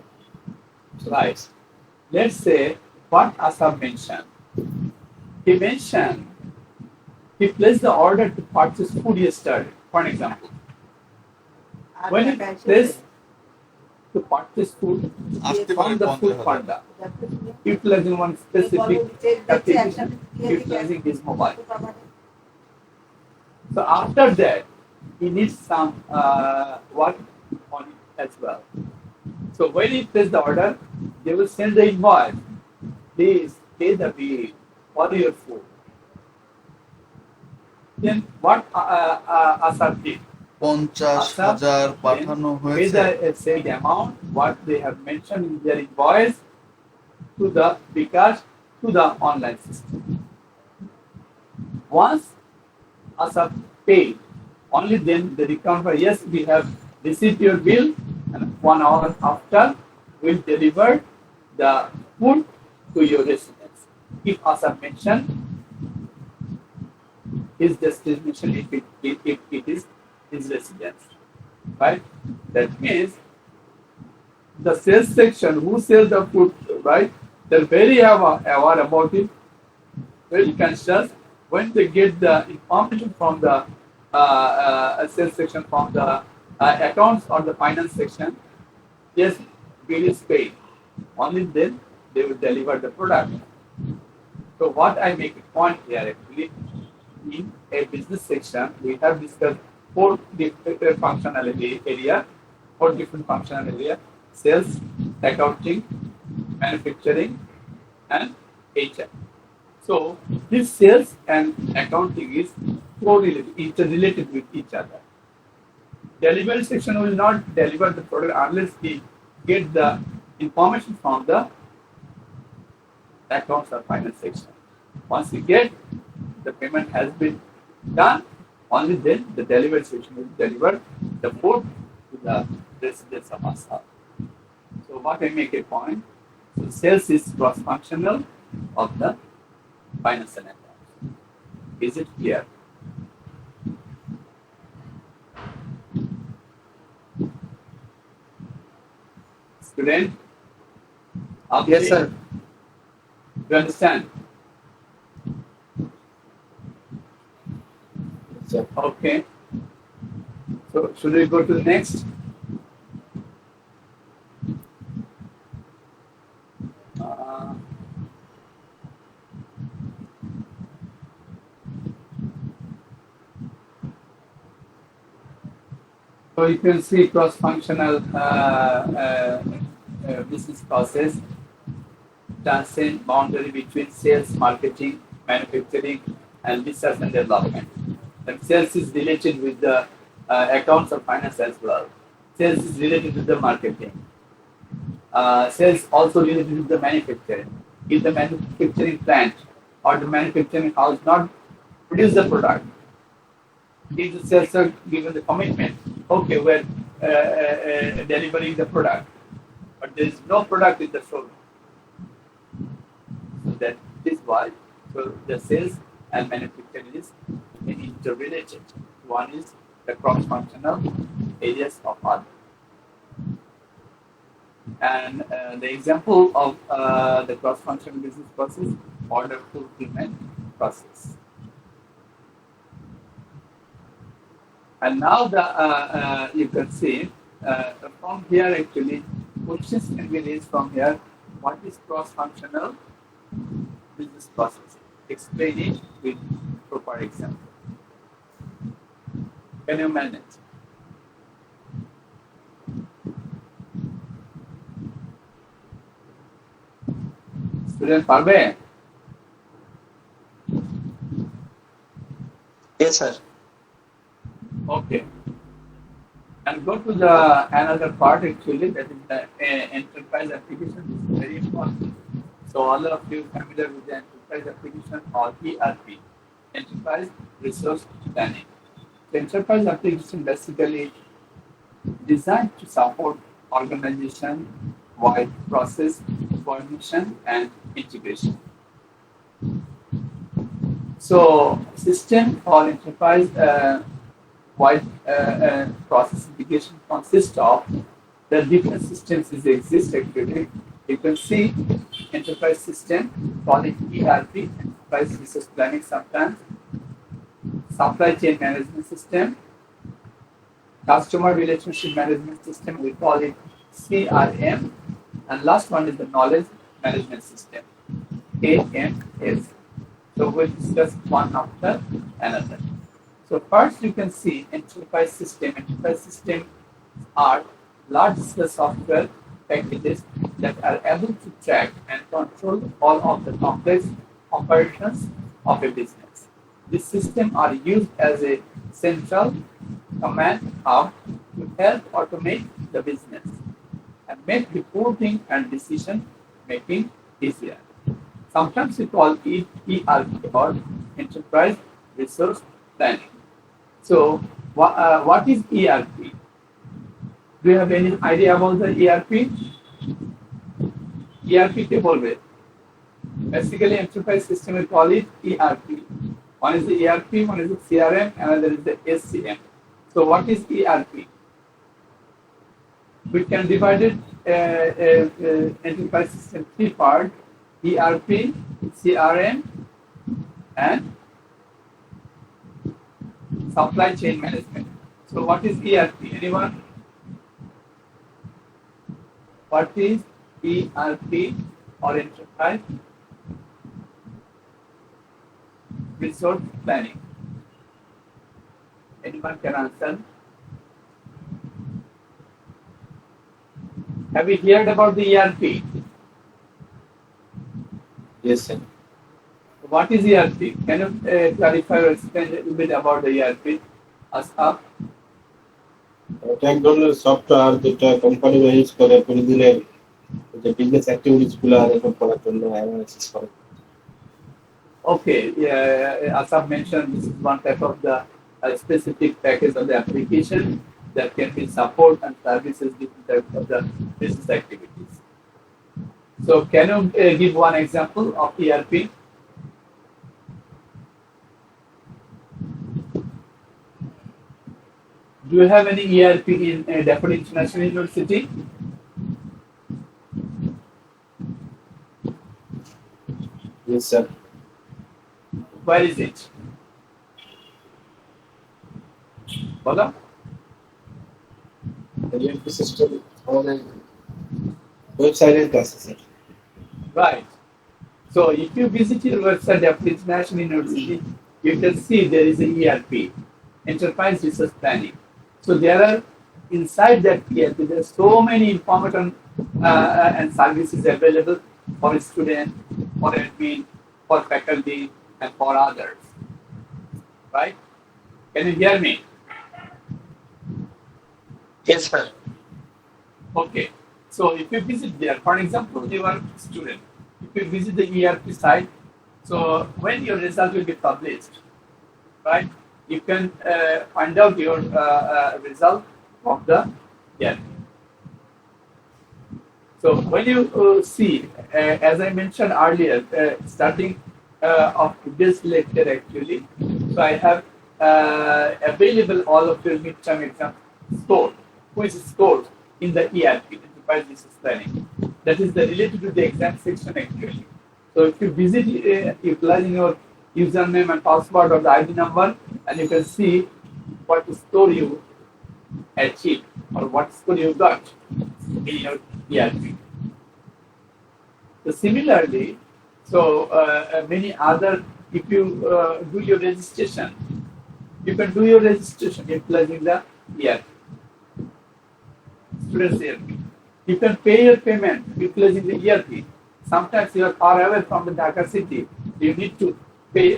Right. Let's say what Asaf mentioned. He mentioned he placed the order to purchase food yesterday, for an example. When he placed to purchase food from the food panda, utilizing one specific application, utilizing his mobile. So after that, he needs some work on it as well. So when he places the order, they will send the invoice. Please pay the bill for your food. Then what Asaf did? 50,000 পাঠানো Pay হয়েছে। the said amount what they have mentioned in their invoice to the Bikash to the online system. Once Asaf paid, only then they recover, yes, we have received your bill, and 1 hour after we'll deliver the food to your residence. If Asaf mentioned his destination, if it is his residence, right? That means the sales section who sells the food, right? They're very aware about it, very conscious. When they get the information from the sales section, from the accounts or the finance section, yes, bill is paid. Only then they will deliver the product. So what I make a point here actually, in a business section, we have discussed 4 different functionality area, 4 different functional area: sales, accounting, manufacturing, and HR. So this sales and accounting is interrelated with each other. Delivery section will not deliver the product unless we get the information from the accounts or finance section. Once we get the payment has been done, only then the delivery section will deliver the food to the residents of Asaf. So what I make a point, so sales is cross-functional of the finance and accounts. Is it clear? Student? Yes, sir. You understand? Okay. So should we go to the next? So you can see cross-functional business process transcend boundary between sales, marketing, manufacturing, and research and development. And sales is related with the accounts or finance as well. Sales is related with the marketing. Sales also related with the manufacturing. If the manufacturing plant or the manufacturing house not produce the product, if the sales are given the commitment, okay, we're delivering the product, but there is no product in the showroom. So that is why so the sales and manufacturing is interrelated. One is the cross-functional areas of other. And the example of the cross-functional business process, order fulfillment process. And now the you can see from here actually questions can be raised from here. What is cross-functional business process? Explain it with proper example. Can you manage? Student Parve? Yes, sir. Okay. And go to the another part actually, that is the enterprise application. This is very important. So all of you familiar with the enterprise enterprise application or ERP, enterprise resource planning. The enterprise application basically designed to support organization-wide process coordination and integration. So, system for enterprise wide process integration consists of the different systems that exist actually. You can see enterprise system, call it ERP, enterprise resource planning sometimes, supply chain management system, customer relationship management system, we call it CRM, and last one is the knowledge management system, AMS. So we'll discuss one after another. So first you can see enterprise system. Enterprise systems are large-scale software packages that are able to track and control all of the complex operations of a business. These systems are used as a central command hub to help automate the business and make reporting and decision making easier. Sometimes we call it ERP or enterprise resource planning. So, what is ERP? Do you have any idea about the ERP? ERP ke bolbe. Basically, enterprise system we call it ERP. One is the ERP, one is the CRM, another is the SCM. So, what is ERP? We can divide it enterprise system three parts: ERP, CRM, and supply chain management. So, what is ERP? Anyone? What is ERP or enterprise resource planning? Anyone can answer? Have you heard about the ERP? Yes, sir. What is ERP? Can you clarify or explain a little bit about the ERP? Asaf? এটা এক ধরনের software যেটা কোম্পানিরা use করে প্রতিদিনের যে business activities গুলো record করার জন্য অ্যানালাইসিস করে। Okay, Asaf mentioned this is one type of the specific package of the application that can be support and services different types of the business activities. So, can you give one example of ERP? Do you have any ERP in Dapper International University? Yes, sir. Where is it? Bola? The ERP system আমাদের ওয়েবসাইটে আছে sir. Right. So if you visit your website, Dapper International University, you can see there is a ERP, Enterprise Resource Planning. So there are inside that ERP, there are so many information and services available for students, for admin, for faculty, and for others. Right? Can you hear me? Yes, sir. Okay. So if you visit there, for example, you are a student. If you visit the ERP site, so when your result will be published, right? You can find out your result of the ERP. So when you see, as I mentioned earlier, starting of this lecture actually, so I have available all of your midterm exam score, which is scored in the ERP, Enterprise Resource Planning. That is the related to the exam section actually. So if you visit utilizing your username and password or the ID number, and you can see what score you achieved or what score you got in your ERP. So similarly, so many other, if you do your registration, you can do your registration utilizing the ERP, students ERP. You can pay your payment utilizing the ERP. Sometimes you are far away from the Dhaka city, you need to pay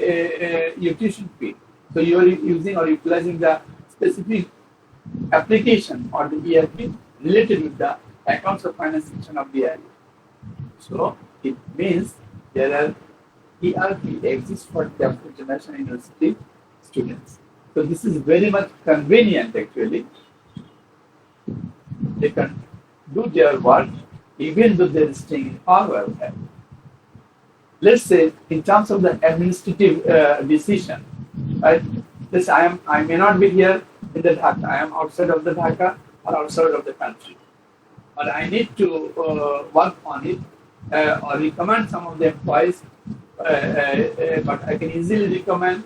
your tuition fee. So you are using or utilizing the specific application or the ERP related with the accounts of finance section of the ERP. So it means there are ERP exists for Stanford International University students. So this is very much convenient actually. They can do their work even though they're staying in Harvard. Let's say in terms of the administrative decision, right? This I may not be here in the Dhaka. I am outside of the Dhaka or outside of the country, but I need to work on it or recommend some of the employees. But I can easily recommend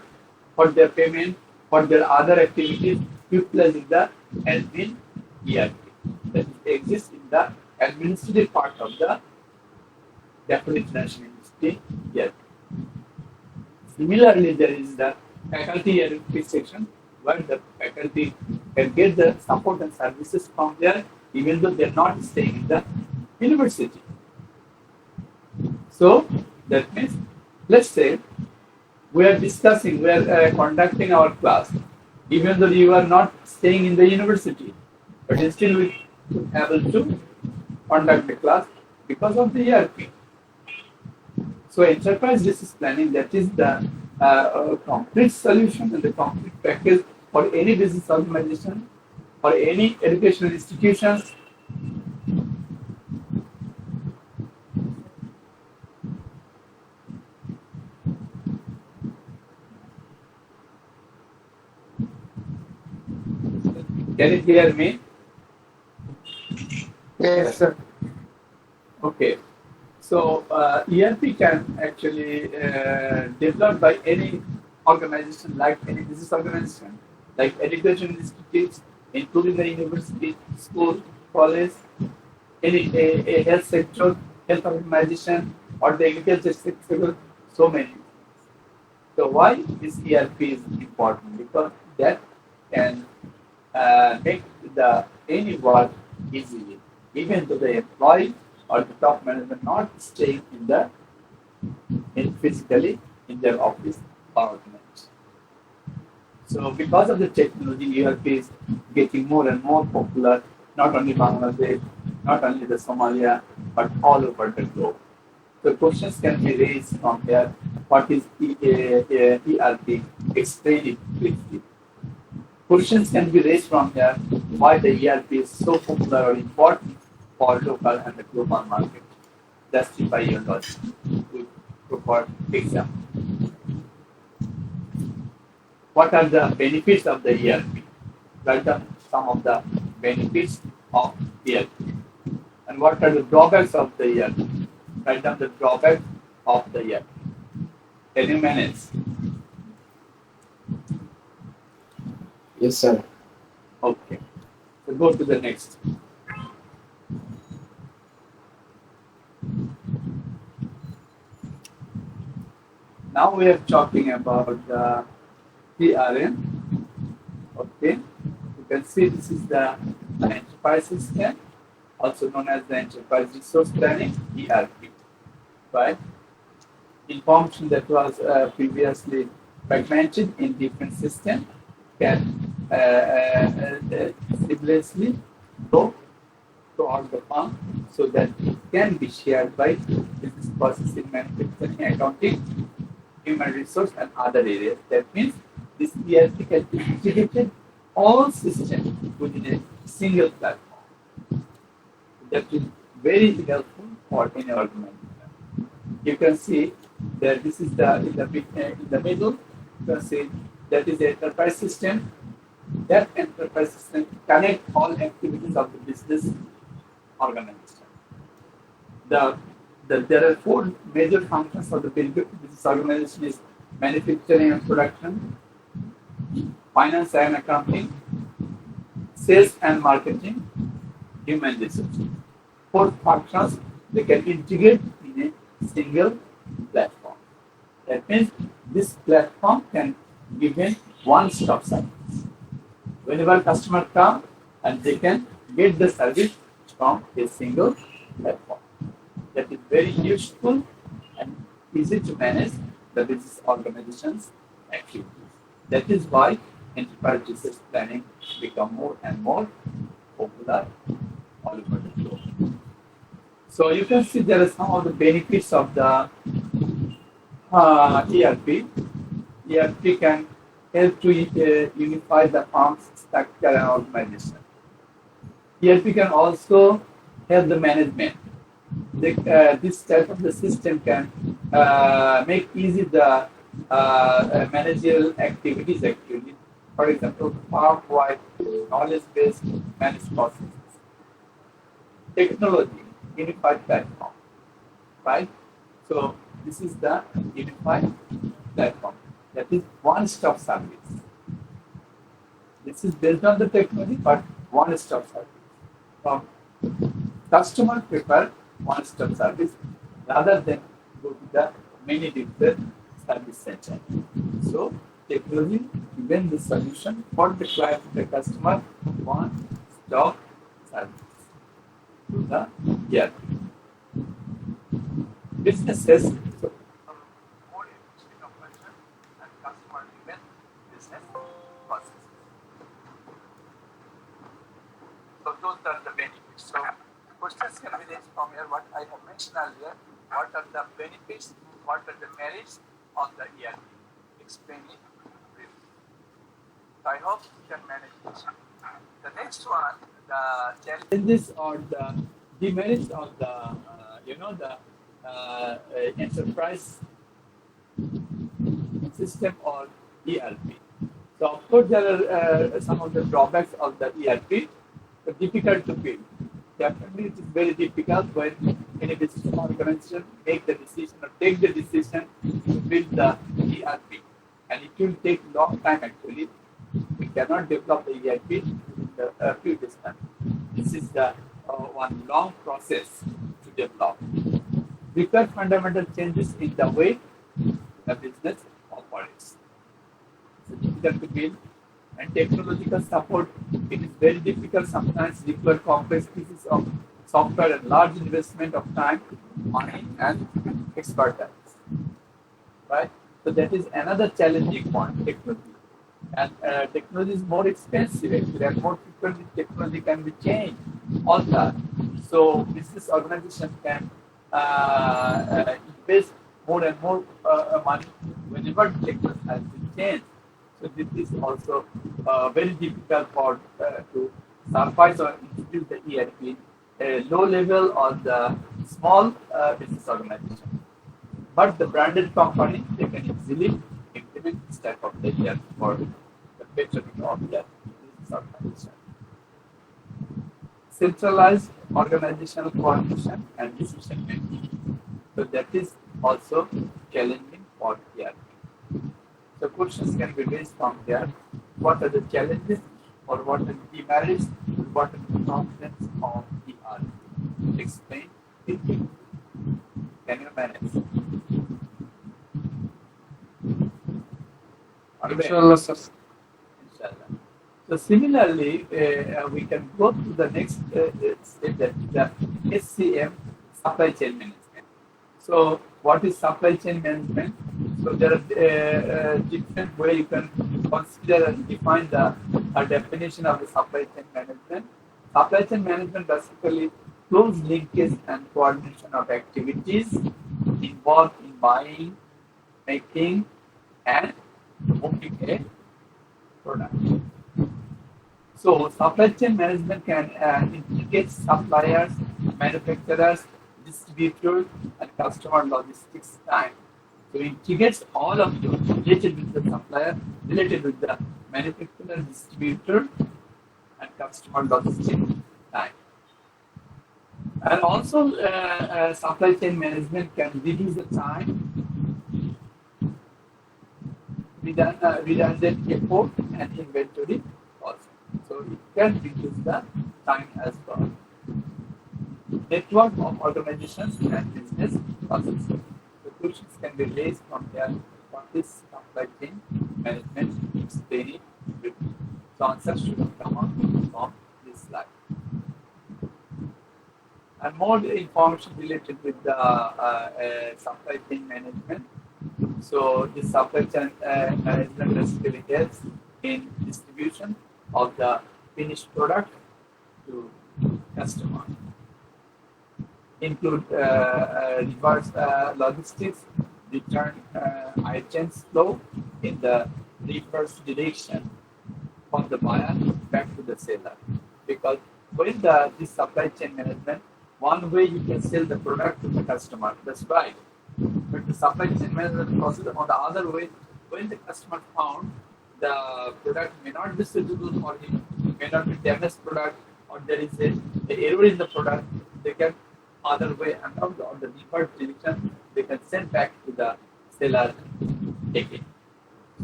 for their payment, for their other activities, utilizing the admin ERP that exists in the administrative part of the Stanford International University ERP. Similarly, there is the faculty ERP section where the faculty can get the support and services from there, even though they're not staying in the university. So that means, let's say we are discussing, we are conducting our class, even though you are not staying in the university, but still we are able to conduct the class because of the ERP. So enterprise business planning, that is the complete solution and the complete package for any business organization or any educational institutions. Can you hear me? Yes, sir. Okay. So ERP can actually developed by any organization, like any business organization, like education institutes, including the university, school, college, any a health sector, health organization, or the agriculture sector, so many. So why this ERP is important? Because that can make the any work easily, even though the employee or the top management not staying in physically in their office or organization. So because of the technology, ERP is getting more and more popular, not only Bangladesh, not only the Somalia, but all over the globe. So questions can be raised from here. What is ERP? Explain it briefly. Questions can be raised from here. Why the ERP is so popular or important for local and the global market. Justify your logic. For example, what are the benefits of the ERP? Write down some of the benefits of ERP. And what are the drawbacks of the ERP? Write down the drawbacks of the ERP. Can you manage? Yes, sir. Okay. So go to the next. Now we are talking about the CRM. Okay. You can see this is the enterprise system, also known as the enterprise resource planning, ERP. Right? Information that was previously fragmented in different systems can seamlessly go throughout the firm so that it can be shared by business processing, manufacturing, accounting, human resource, and other areas. That means this ERP can be integrated all systems within a single platform. That is very helpful for any organization. You can see that this is in the middle. You can see that is the enterprise system. That enterprise system connects all activities of the business organization. There are four major functions of the business organization: is manufacturing and production, finance and accounting, sales and marketing, human resources. Four functions they can integrate in a single platform. That means this platform can give a one-stop service. Whenever customer comes, and they can get the service from a single platform. That is very useful and easy to manage the business organization's activities. That is why enterprise resource planning become more and more popular all over the globe. So you can see there are some of the benefits of the ERP. ERP can help to unify the firm's structure and organization. ERP can also help the management. This type of the system can make easy the managerial activities actually. For example, firm-wide knowledge-based managed processes. Technology, unified platform, right? So this is the unified platform. That is one-stop service. This is based on the technology, but one-stop service. From customer prefer one-stop service rather than go to the many different service centers. So technology given the solution for the client, the customer, one-stop service to the ERP. Businesses, so more efficient operation and customer-driven business processes. So those are the benefits. So questions can be raised from here. What I have mentioned earlier. What are the benefits? What are the merits of the ERP? Explain it briefly. So I hope you can manage this. The next one, the challenges or the demerits of the enterprise system or ERP. So of course there are some of the drawbacks of the ERP. So difficult to build. Definitely it is very difficult when any business organization make the decision or take the decision to build the ERP. And it will take long time actually. We cannot develop the ERP in a few days time. This is the one long process to develop. Require fundamental changes in the way the business operates. It's difficult to build. And technological support, it is very difficult, sometimes require complex pieces of software and large investment of time, money, and expertise. Right? So that is another challenging point, technology. And technology is more expensive, actually, and more frequently technology can be changed, altered. So business organization can invest more and more money whenever technology has been changed. So this is also very difficult for to surface or introduce the ERP low level or the small business organization. But the branded company, they can easily implement this type of ERP for the betterment of their business organization. Centralized organizational coordination and decision making. So that is also challenging for ERP. So questions can be raised from there. What are the challenges or what are the demerits, what are the competence of ERP? Explain it. Can you manage? Inshallah, sir. Inshallah. So similarly, we can go to the next step, that the SCM, supply chain management. So what is supply chain management? So there are different ways you can consider and define the definition of the supply chain management. Supply chain management basically close linkage and coordination of activities involved in buying, making, and moving a product. So supply chain management can integrate suppliers, manufacturers, distributors, and customer logistics time. So it integrates all of those related with the supplier, related with the manufacturer, distributor, and customer logistics time. And also supply chain management can reduce the time, redundant effort, and inventory also. So it can reduce the time as well. Network of organizations and business processes. The questions can be raised from there. What is supply chain management? Explain it briefly. So answers should come out from this slide. And more information related with the supply chain management. So the supply chain management basically helps in distribution of the finished product to customer. Include reverse logistics, return items flow in the reverse direction from the buyer back to the seller. Because when this supply chain management, one way you can sell the product to the customer, that's right. But the supply chain management process on the other way, when the customer found the product may not be suitable for him, may not be damaged product, or there is a error in the product, they can other way and on the reverse direction, they can send back to the seller again.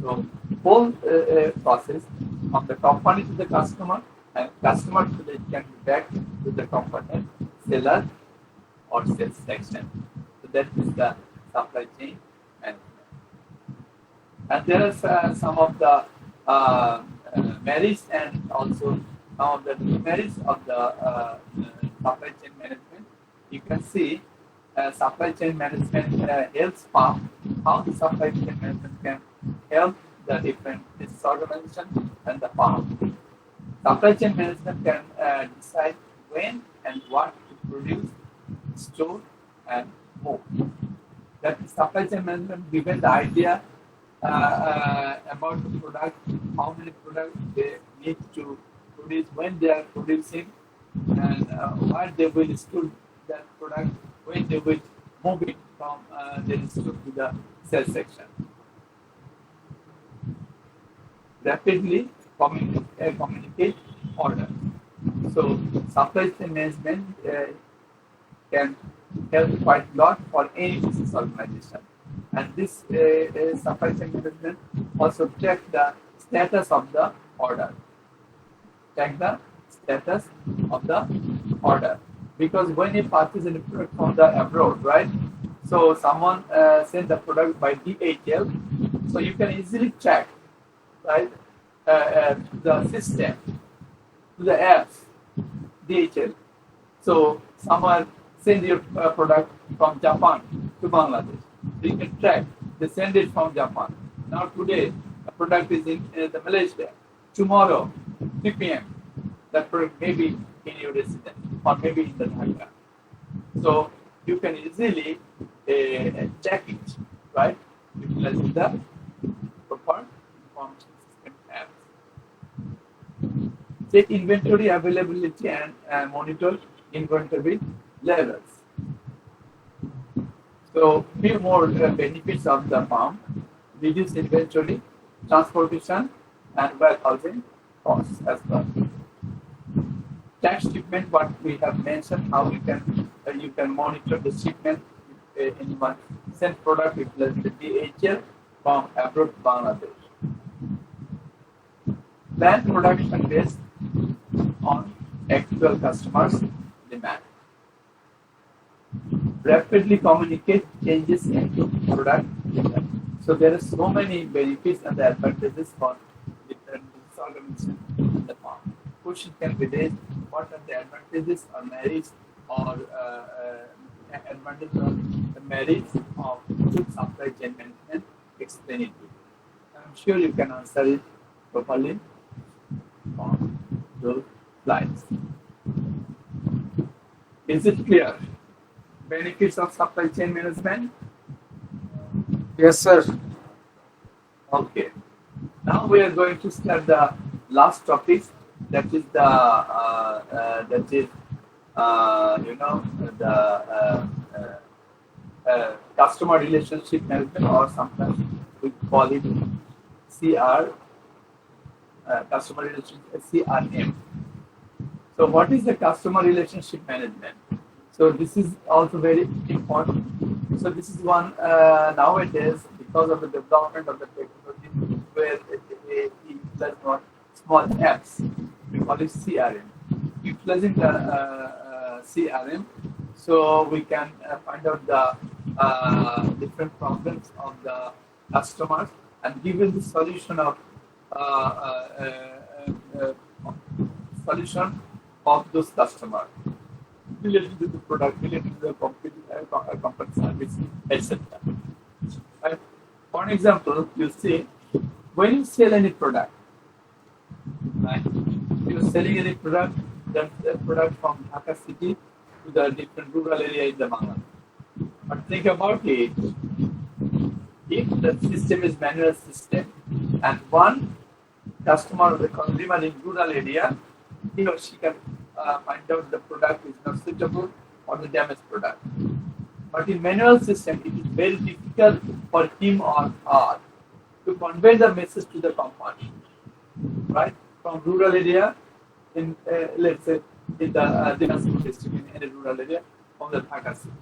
So whole process from the company to the customer and customer to the can be back to the company, seller or sales section. So that is the supply chain management. And there are some of the merits and also some of the demerits of the supply chain management. You can see supply chain management helps farm, how the supply chain management can help the different business organization and the farm. Supply chain management can decide when and what to produce, store, and move. That the supply chain management given the idea about the product, how many products they need to produce, when they are producing, and where they will store that product, when they will move it from the store to the sales section. Rapidly communicate order. So supply chain management can help quite a lot for any business organization. And this supply chain management also check the status of the order. Check the status of the order. Because when you purchase a product from the abroad, right? So someone sent the product by DHL, so you can easily check, right? The system, to the apps, DHL. So someone send your product from Japan to Bangladesh. So you can track. They send it from Japan. Now today, the product is in the Malaysia. Tomorrow, 3 p.m., that product may be in your residence or maybe in the Dhaka. So you can easily check it, right? Utilizing the proper information system apps. Check inventory availability and monitor inventory levels. So few more benefits of the farm: reduce inventory, transportation, and warehousing costs as well. Tax shipment, what we have mentioned, how you can monitor the shipment if anyone sent product with the DHL from abroad to Bangladesh. Plan production based on actual customers' demand. Rapidly communicate changes into product demand. So there are so many benefits and the advantages for different business organizations in the farm. Question can be raised: what are the advantages or merits or advantages or the merits of good supply chain management? Explain it to you. I'm sure you can answer it properly on those slides. Is it clear? Benefits of supply chain management? Yes, sir. Okay. Now we are going to start the last topic. That is the customer relationship management, or sometimes we call it CR, customer relationship, CRM. So what is the customer relationship management? So this is also very important. So this is one nowadays, because of the development of the technology, where it does not small apps, we call it CRM. Utilizing the CRM, so we can find out the different problems of the customers and give them the solution of those customers related to the product, related to the company service, etc. Right? For example, you see, when you sell any product, right? You're selling any product, that's the product from Dhaka city to the different rural area in the Bangladesh. But think about it. If the system is manual system and one customer or the consumer in rural area, he or she can find out the product is not suitable or the damaged product. But in manual system, it is very difficult for him or her to convey the message to the company, right? From rural area, in let's say in the Dinajpur district, in a rural area, from the Dhaka city.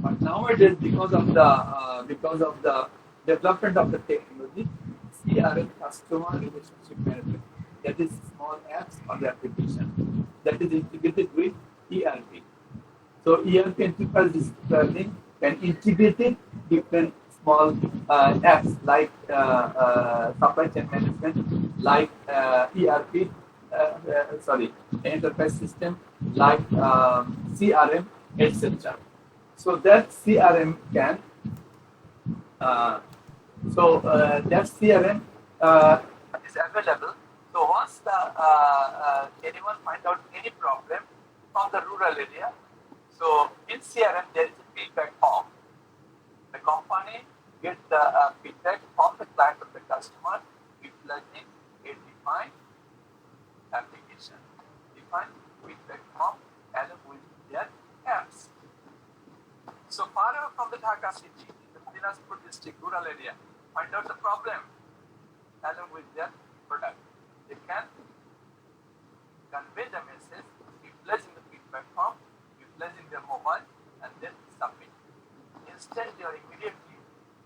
But nowadays, because of the development of the technology, CRM, customer relationship management, that is small apps or the application that is integrated with ERP. So ERP enterprise digital learning can integrate it different small apps like supply chain management, like ERP, enterprise system, like CRM, etc. So that CRM can, that CRM is available. So once anyone find out any problem from the rural area, so in CRM there is a feedback form. The company gets the feedback from the client of the customer utilizing a defined application, defined feedback form along with their apps. So far away from the Dhaka city, in the Dinajpur district rural area, find out the problem along with their product. They can convey the message utilizing the feedback form, utilizing their mobile, and then submit. Instantly or immediately,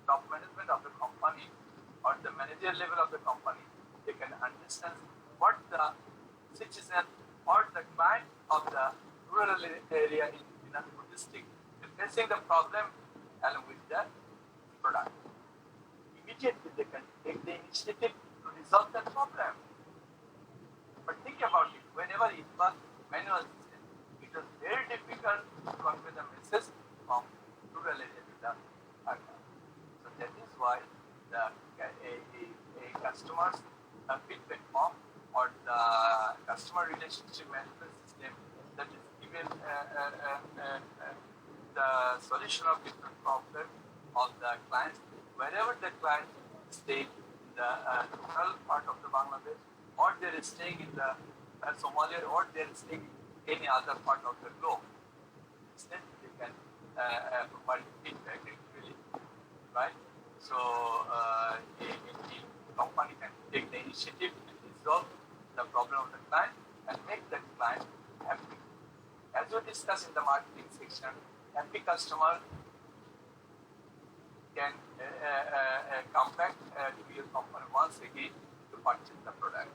top management of the company or the manager level of the company, they can understand what the citizen or the client of the rural area in Dinajpur district is facing the problem along with the product. Immediately they can take the initiative to resolve that problem. But think about it, whenever it was manual system, it was very difficult to convey the message from rural area to the urban. So that is why the a customer's feedback form or the customer relationship management system that is given the solution of different problems of the clients, wherever the client stays in the rural part of the Bangladesh, or they are staying in the Somalia, or they are staying in any other part of the globe. Instead, they can provide feedback actually, right? So, a company can take the initiative to resolve the problem of the client and make the client happy. As we discussed in the marketing section, happy customer can come back to your company once again to purchase the product.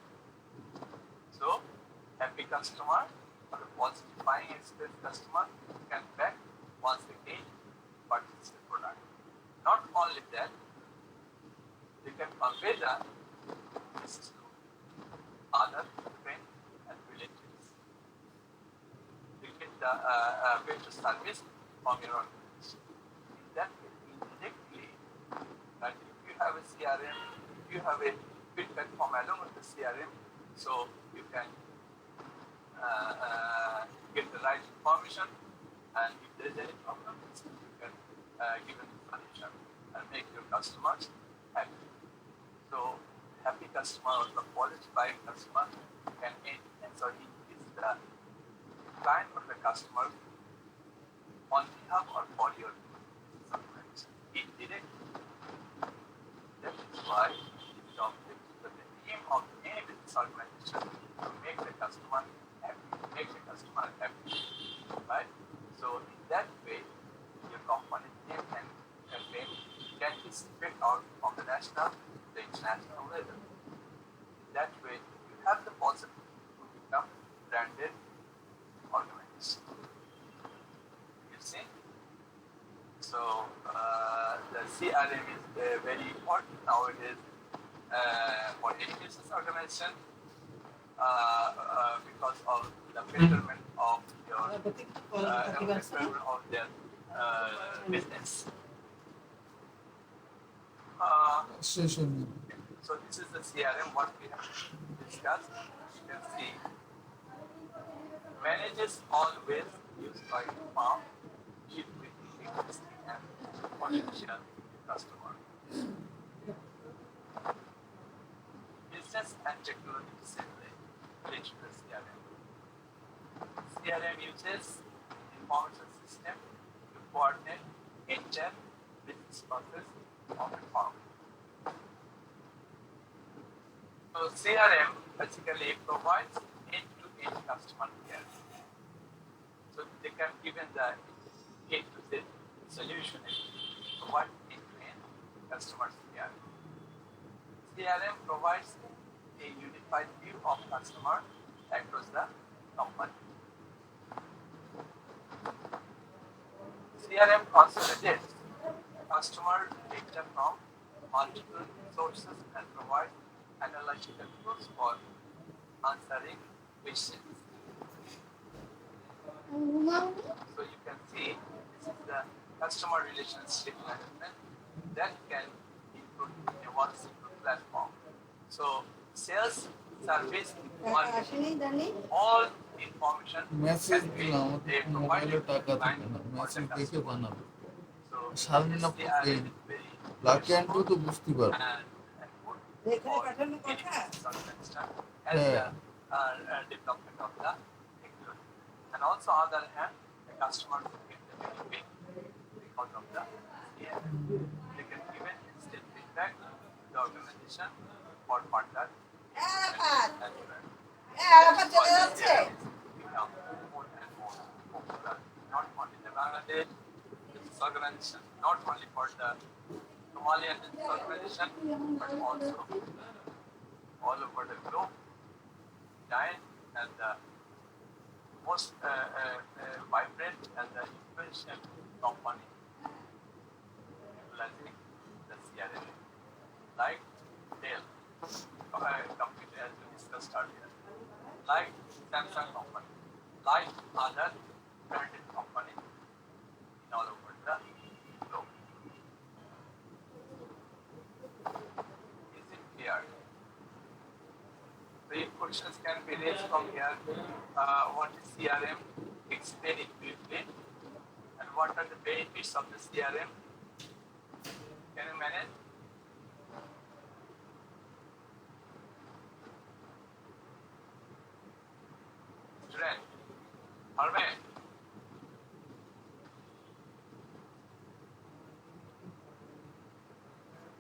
So, happy customer or a positive buying experience customer can back once again to purchase the product. Not only that, they can convey the message to other friends and relatives. They get the better service from your organization. In that way, indirectly, that if you have a CRM, if you have a feedback form along with the CRM, so you can get the right information, and if there is any problem, you can give a solution and make your customers happy. So, happy customer or the quality buying customer can increase the client or the customer on behalf or for your organization indirectly. That is why the objective, the aim of any business organization to make the customer happy, right? So in that way, your company name and campaign can be spread out from the national to the international level. In that way, you have the possibility to become branded organization. You see? So the CRM is very important nowadays for any business organization because of the betterment of your betterment of their business. So this is the CRM what we have discussed. You can see manages all ways used by the farm deal with existing and potential customer. Business and technology assembly related to CRM. CRM uses information system to coordinate entire business process of a firm. So CRM basically provides end-to-end customer care. So they can given the A-to-Z solution to provide end-to-end customer care. CRM provides a unified view of customer across the company. CRM consolidates customer data from multiple sources and provides analytical tools for answering questions. So you can see this is the customer relationship management that can include in one single platform. So sales, service, marketing, all information message can be দিলাম মোবাইলে provided টাকা by থাকে না the message দেখে customer. জানাবে So সারমিনা they are এই very lucky unto তো বুঝতে পারবে and good for any business organization as হ্যাঁ the development of the technology. And also on the other hand, the customer will get the benefit because of the CRM. They can even instant feedback to the organization for further development as well. Become more and more popular, not only in the Bangladesh business organization, not only for the Somalian business organization, but also all over the globe. Giant and the most vibrant and the influential company utilizing the CRM, like Dell company as we discussed earlier, like Samsung company, like other branded company in all over the globe. Is it clear? The questions can be raised from here. What is CRM? Explain it briefly. And what are the benefits of the CRM? Can you manage? Student, Arvind,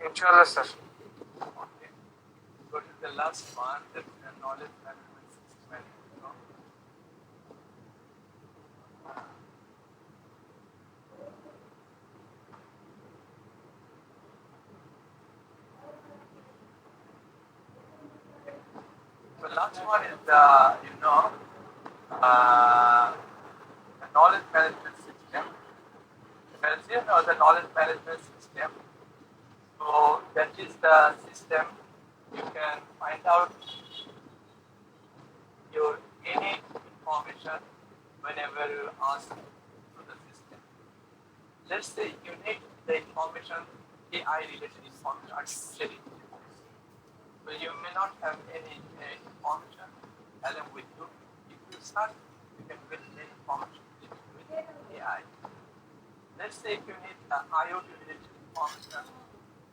ইনশাআল্লাহ sir okay. Go to the last one, that's the knowledge management system. The last one is the, the knowledge management system. As you know, the knowledge management system, so that is the system you can find out your any information whenever you ask to the system. Let's say you need the information, AI related information, artificial intelligence. So you may not have any information along with you. If you search, you can get the information with AI. Let's say if you need the IoT related information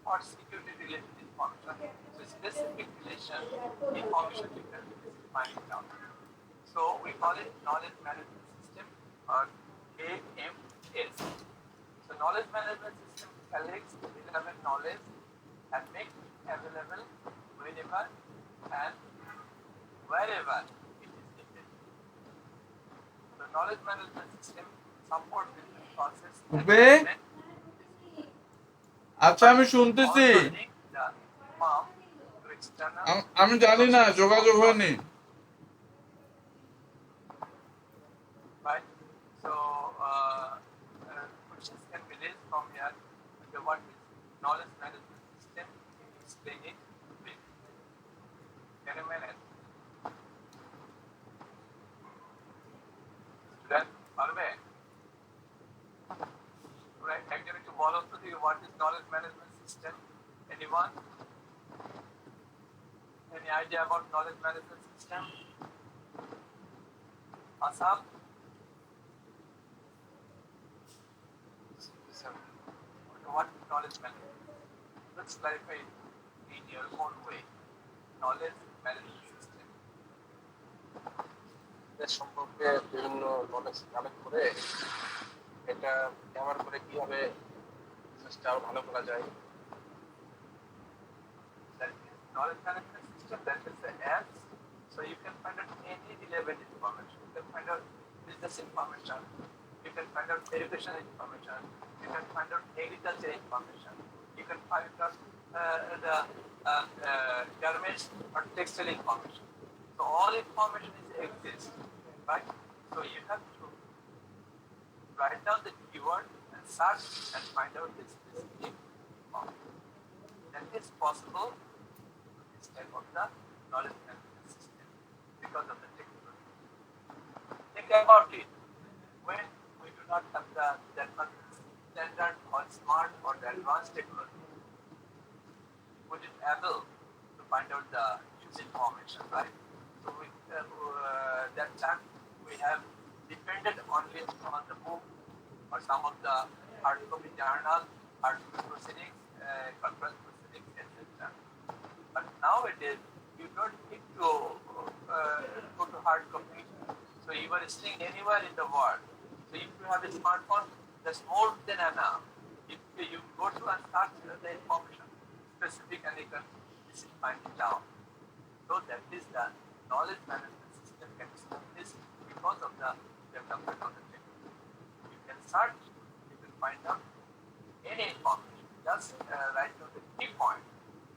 or security related information, so specific information you can find it out. So we call it knowledge management system or KMS. So knowledge management system collects relevant knowledge and makes it available whenever and wherever it is needed. The knowledge management system supports business process and বে management, আচ্ছা আমি শুনতেছি also link the firm to external আমি জানি না sources যোগাযোগ of হয়নি right? So questions can be raised from here. Okay, what is knowledge management system? Explain it briefly. Can you manage? Student, Arve. Right, activity follow to the what is knowledge management system? Anyone? Any idea about knowledge management system? Asam? What is knowledge management? let's clarify in your own way. Knowledge management system. এর সম্পর্কে বিভিন্ন knowledge collect করে এটা ব্যবহার করে কিভাবে বিজনেসটা আরো ভালো করা যায়। That is knowledge management system. That is the apps. So you can find out any relevant information. You can find out business information. You can find out education information. You can find out agriculture information. You can find out the garments or textile information. So all information exists, right? So you have to write down the keyword and search and find out this specific information. That is possible with this type of the knowledge management system because of the technology. Think about it. When we do not have the standard or smart or the advanced technology, we didn't able to find out the news information, right? So with that time we have depended only on the book or some of the hard copy journal, hard copy proceedings, conference proceedings, etc. But nowadays you don't need to go to hard copy. So you are staying anywhere in the world. So if you have a smartphone, that's more than enough. If you go to and search the information specific and you can find it out. So that is the knowledge management system can establish because of the development of the technology. You can search, you can find out any information. Just write down the key point.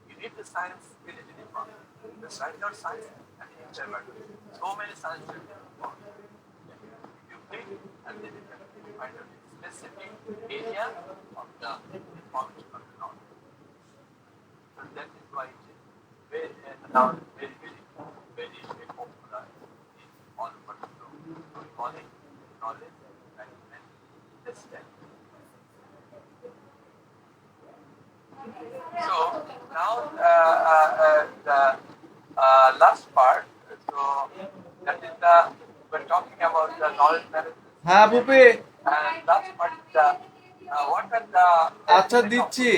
You need the science related information. Just write down science and interpret. So many science related information. You click and then you can find out a specific area of the information of the knowledge. So that is why it is very now very popular in all over the world. So we call it knowledge management system. So now the last part. So that is we're talking about the knowledge management. হ্যাঁ বুপি, And last part is the what are the আচ্ছা দিচ্ছি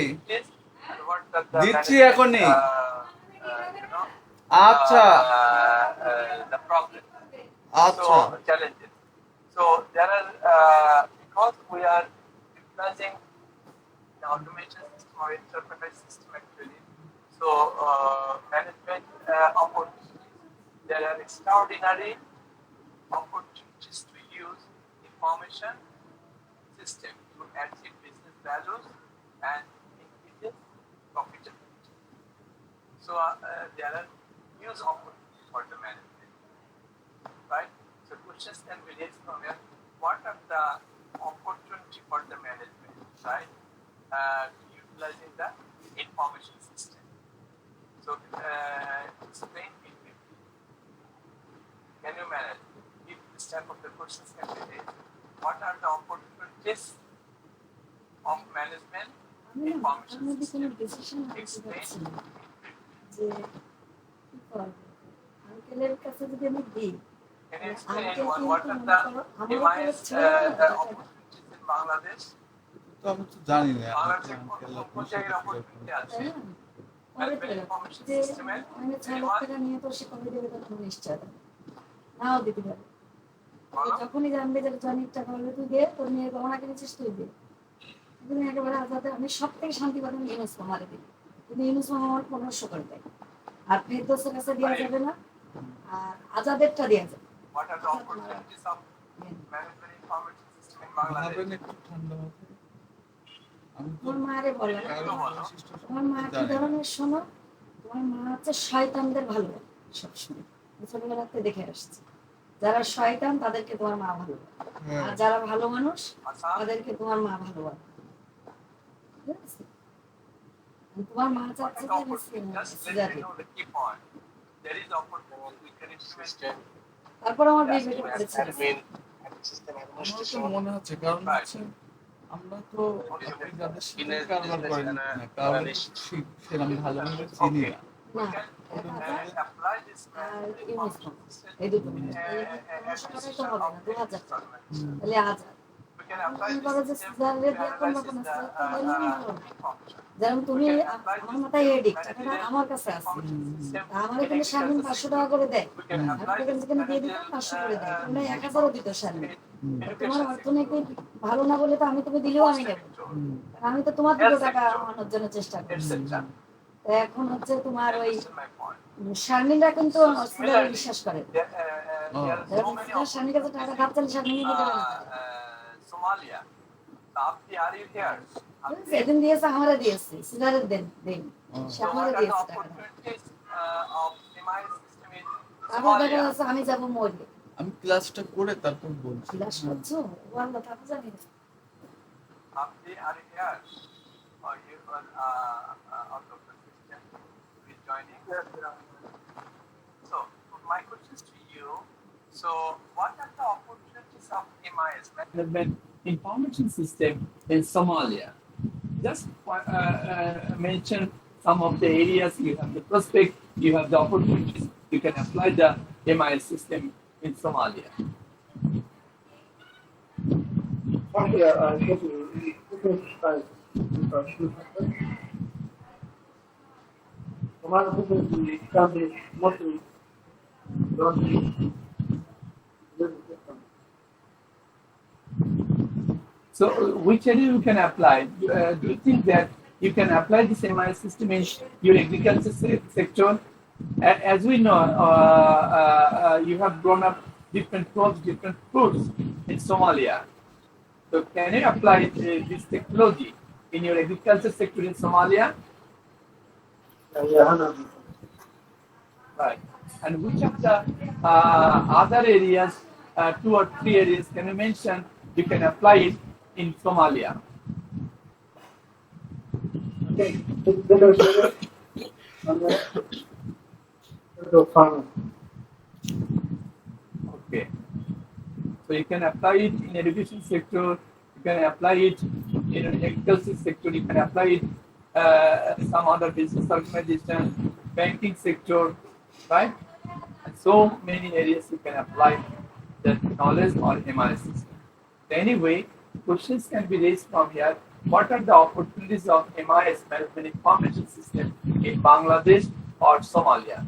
and what are the দিচ্ছি management, এখনই। you know, আচ্ছা the problems. আচ্ছা So challenges. So there are because we are utilizing the automation system or enterprise system actually. So management opportunities. There are extraordinary opportunities to use information system to achieve business values and increase profitability. So there are huge opportunities for the management, right? So questions can be raised from here. What are the opportunity for the management, right? Utilizing the information system. So explain it. Can you manage? If this type of the questions can be raised, what are the opportunities of management information system? Explain. যে কি করবো আঙ্কেলের কাছে যদি আমি দিই Can you explain Uncle, what are the demise opportunities in Bangladesh? তো আমি তো জানি না Bangladesh কোন জায়গায় opportunity আছে? Management information যে system এর মানে 6 লাখ টাকা নিয়ে তো সে কবে দেবে তখন নিশ্চয় দেবে। নাও দিতে পারে বলো। যখনই জানবে যে অনেক টাকা হলে তুই দে তোর মেয়ের গহনা কিনেছিস তুই দে তুমি একেবারে আজাদে আমি সব থেকে শান্তি পাতাম ইউনুস মামারে দিই কিন্তু ইউনুস মামা আমার 1500 করে দেয় আর ফেরদৌসের কাছে দেওয়া যাবে না আর আজাদেরটা দেওয়া যাবে What are the opportunities of management information system in Bangladesh? ভাবেন একটু ঠান্ডা মাথায়। আমি তো তোমার মায়েরে বলো তোমার মা কি ধরনের শোনো তোমার মা হচ্ছে শয়তানদের ভালো সবসময় ছোটবেলাতে দেখে আসছে যারা শয়তান তাদেরকে তোমার মা ভালো আর যারা ভালো মানুষ তাদেরকে তোমার মা ভালোবাসে ঠিক আছে? তোমার মা What চাচ্ছে are the যে opportunities? Just let me know the key point. There is opportunity we can implement. System তারপর আমার বিয়ে বেটে করেছে অ্যাডমিন সিস্টেম আমার তো অ্যাডমিনিস্ট্রেশন মনে হচ্ছে কারণ হচ্ছে আমরা তো আপনি যাদের সাথে কারবার করেন না কারণ সেরকম ভালোভাবে চিনি না We না can apply this R management Younis information system এই দুটো in টাকায় তো administration হবে of না the 2000 টাকা information. তাহলে আজ We can apply তুমি বলো যে this system যাদের to দিয়ে কোন analyze রকম the আছে তো বললেই ভালো information. যেমন তুমি আমার মাথায় এডিট টাকাটা আমার কাছে আছে, আমার এখানে শারমিন 500 টাকা করে দেয়, আমি তোকে যেখানে দিয়ে দিতাম 500 করে দেয়, তোমরা 1000ও দিত শারমিন। তোমার অর্থনৈতিক ভালো না বলে তো আমি তুমি দিলেও আমি নেব, আমি তো তোমার দিকেও টাকা আনার জন্য চেষ্টা করছি। তো এখন হচ্ছে তোমার ওই শারমিনরা কিন্তু সিলারে বিশ্বাস করে, শারমিন কাছে টাকা ধার চাইলে শারমিন দিতে পারে না। সেদিন দিয়েছে, আমারে দিয়েছে, সিলারের দিন সে আমারে দিয়েছে টাকাটা। তারপর দেখা যাচ্ছে আমি যাবো মরলে। আমি ক্লাসটা করে তারপর বলছি। ক্লাস করছো? আল্লাহ, তা তো জানি না। Management information system in Somalia. Just mention some of the areas. You have the prospect, you have the opportunities. You can apply the MIS system in Somalia. So, which area you can apply? Do you think that you can apply this MIS system in your agriculture sector? As we know, you have grown up different crops, different fruits in Somalia. So, can you apply this technology in your agriculture sector in Somalia? Right. And which of the other areas, 2 or 3 areas, can you mention you can apply it in Somalia? Okay. So you can apply it in education sector, you can apply it in agriculture sector, you can apply it some other business organization, banking sector, right? And so many areas you can apply that knowledge or MIS system. Anyway, questions can be raised from here. What are the opportunities of MIS management information system in Bangladesh or Somalia?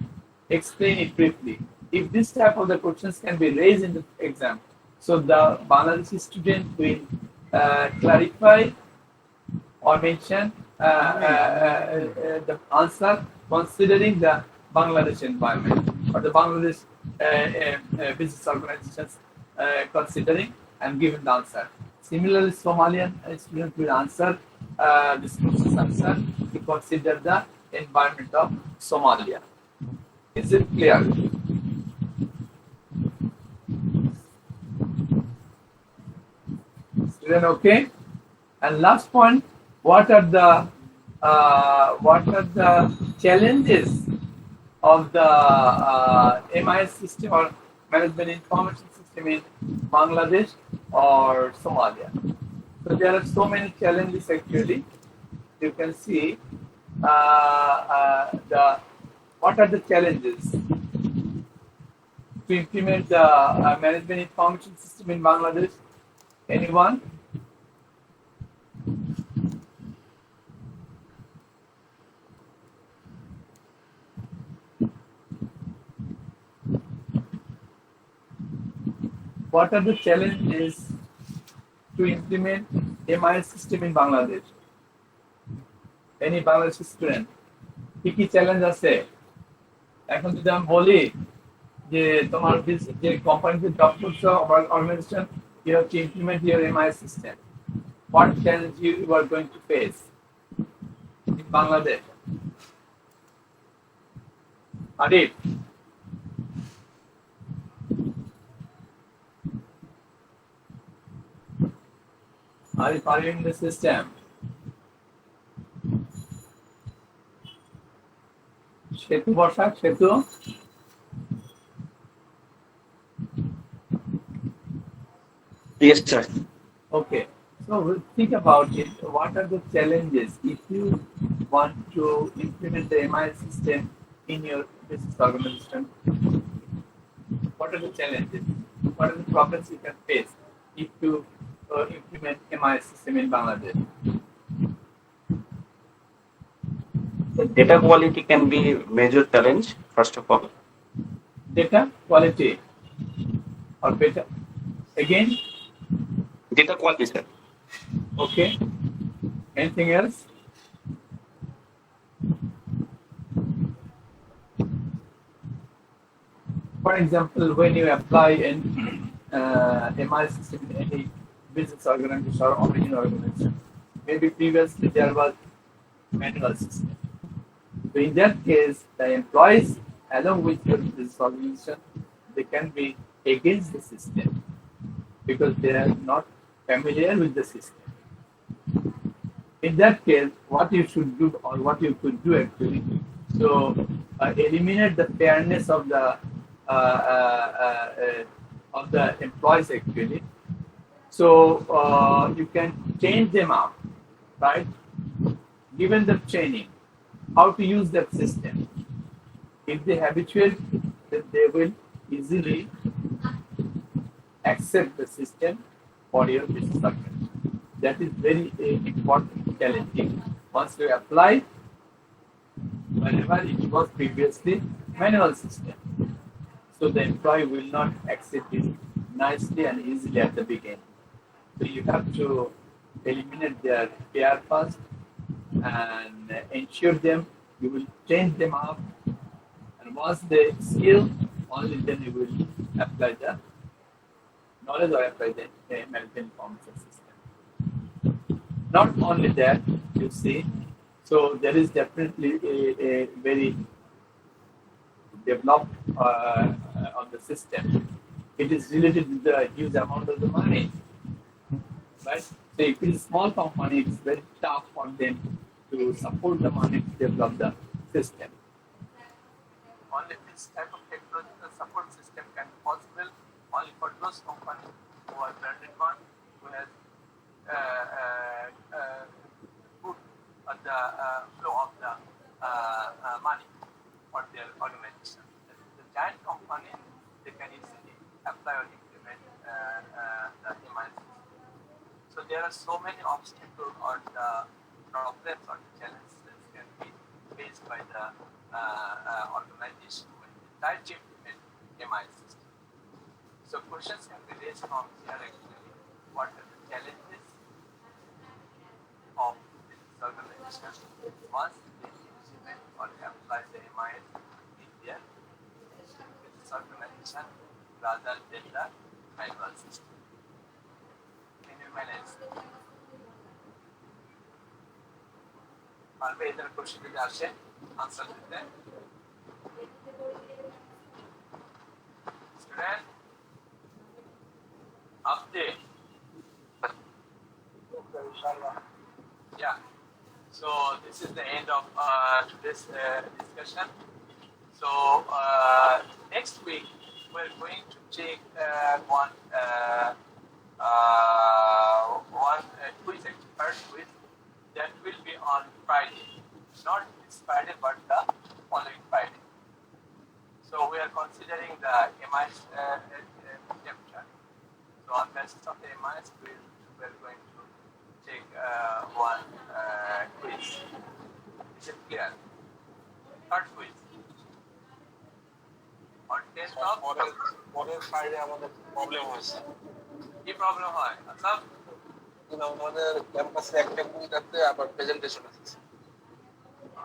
Explain it briefly. If this type of the questions can be raised in the exam, so the Bangladeshi student will clarify or mention the answer considering the Bangladesh environment or the Bangladesh business organizations considering and given the answer. Similarly, Somalian student will answer this question's answer to consider the environment of Somalia. Is it clear? Student, okay? And last point, what are the challenges of the MIS system or management information system in Bangladesh or Somalia? So there are so many challenges actually. You can see what are the challenges to implement the management information system in Bangladesh? Anyone? What are the challenges to implement MIS system in Bangladesh? Any Bangladeshi student? কি challenge আছে? এখন যদি আমি বলি যে তোমার যে কোম্পানিতে জব করছো organisation, you have to implement your MIS system. What challenge you are going to face in Bangladesh? Arif? Are you following the system? Shetu Borshak, Shetu? Yes, sir. Okay. So think about it. What are the challenges if you want to implement the MIS system in your business organization? What are the challenges? What are the problems you can face if you implement MIS system in Bangladesh? The data quality can be major challenge, first of all. Data quality or better. Again, Data quality, sir. okay. Anything else? For example, when you apply an MI system in any business organization or origin organization, maybe previously there was manual system. So in that case, the employees, along with your business organization, they can be against the system because they are not familiar with the system. In that case, what you should do or what you could do actually, so eliminate the fairness of the employees actually. So you can change them up, right? Given them training, how to use that system. If they habituate, then they will easily accept the system for your business organization. That is very important challenging. Once you apply, whenever it was previously manual system, so the employee will not accept it nicely and easily at the beginning. So you have to eliminate their fear first and ensure them. You will change them up, and once they skill, only then you will apply the knowledge or apply the management information system. Not only that, you see, so there is definitely a very developed on the system. It is related to the huge amount of the money, right? So if it is small company, it's very tough for them to support the money to develop the system. Only this type of technological support system can be possible only for those companies who are branded one, who has good on the flow of the money for their organization. The giant company, they can easily apply or implement the MI system. So there are so many obstacles or the problems or the challenges that can be faced by the organization when they try to implement MI system. So questions can be raised from here actually. What are the challenges of this organization once they implement or apply the MI in their business organization rather than the manual system? Can you manage? পারবে এদের question যদি আসে answer দিতে student update. Yeah. So this is the end of today's discussion. So next week we're going to take one quiz, first quiz that will be on Friday, not this Friday but the following Friday. So we are considering the MIS chapter. So on basis of the MIS, we're going to take one quiz. Is it clear? Third quiz. On 10th of পরের Friday আমাদের problem হয়েছে কি problem হয় আচ্ছা আমাদের ক্যাম্পাসে একটা quiz আছে আবার প্রেজেন্টেশন আছে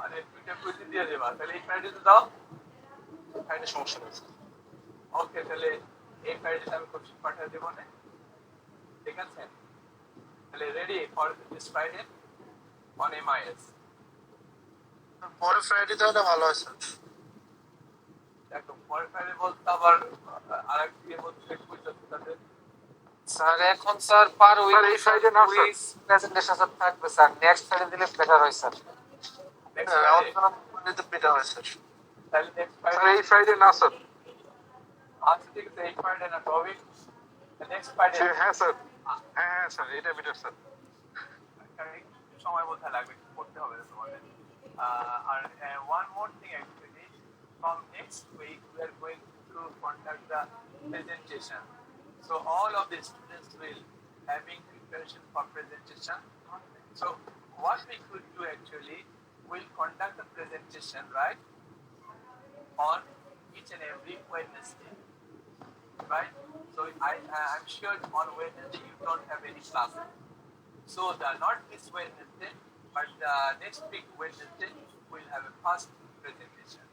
আরে দুইটা কুইজ দিয়ে দেবা তাহলে এই ফ্রাইডে তো দাও ফ্রাইডে সমস্যা হয়েছে ওকে তাহলে এই ফ্রাইডে আমি কোশ্চেন পাঠিয়ে দেবো না ঠিক আছে তাহলে ready for this Friday on MIS পরের ফ্রাইডে তাহলে ভালো হয় স্যার দেখো পরের ফ্রাইডে বলতে আবার আরেক দিয়ে বলতে কুইজ আছে তাদের স্যার এখন স্যার পার উইক এই ফ্রাইডে না কুইজ প্রেজেন্টেশন স্যার থাকবে স্যার নেক্সট ফ্রাইডে দিলে বেটার হয় স্যার আমাদের তো বেটার হয় স্যার তাহলে নেক্সট স্যার ফ্রাইডে এই ফ্রাইডে না স্যার আচ্ছা ঠিক আছে এই ফ্রাইডে না টপিক নেক্সট ফ্রাইডে হ্যাঁ স্যার হ্যাঁ স্যার এটা বেটার স্যার সময় বোধহয় লাগবে করতে হবে তোমাদের আর one more thing actually from next week we are going to conduct the presentation so all of the students will having preparation for presentation so what we could do actually will conduct a presentation, right, on each and every Wednesday, right? So I'm sure on Wednesday you don't have any classes. So not this Wednesday, but next week Wednesday we'll have a first presentation.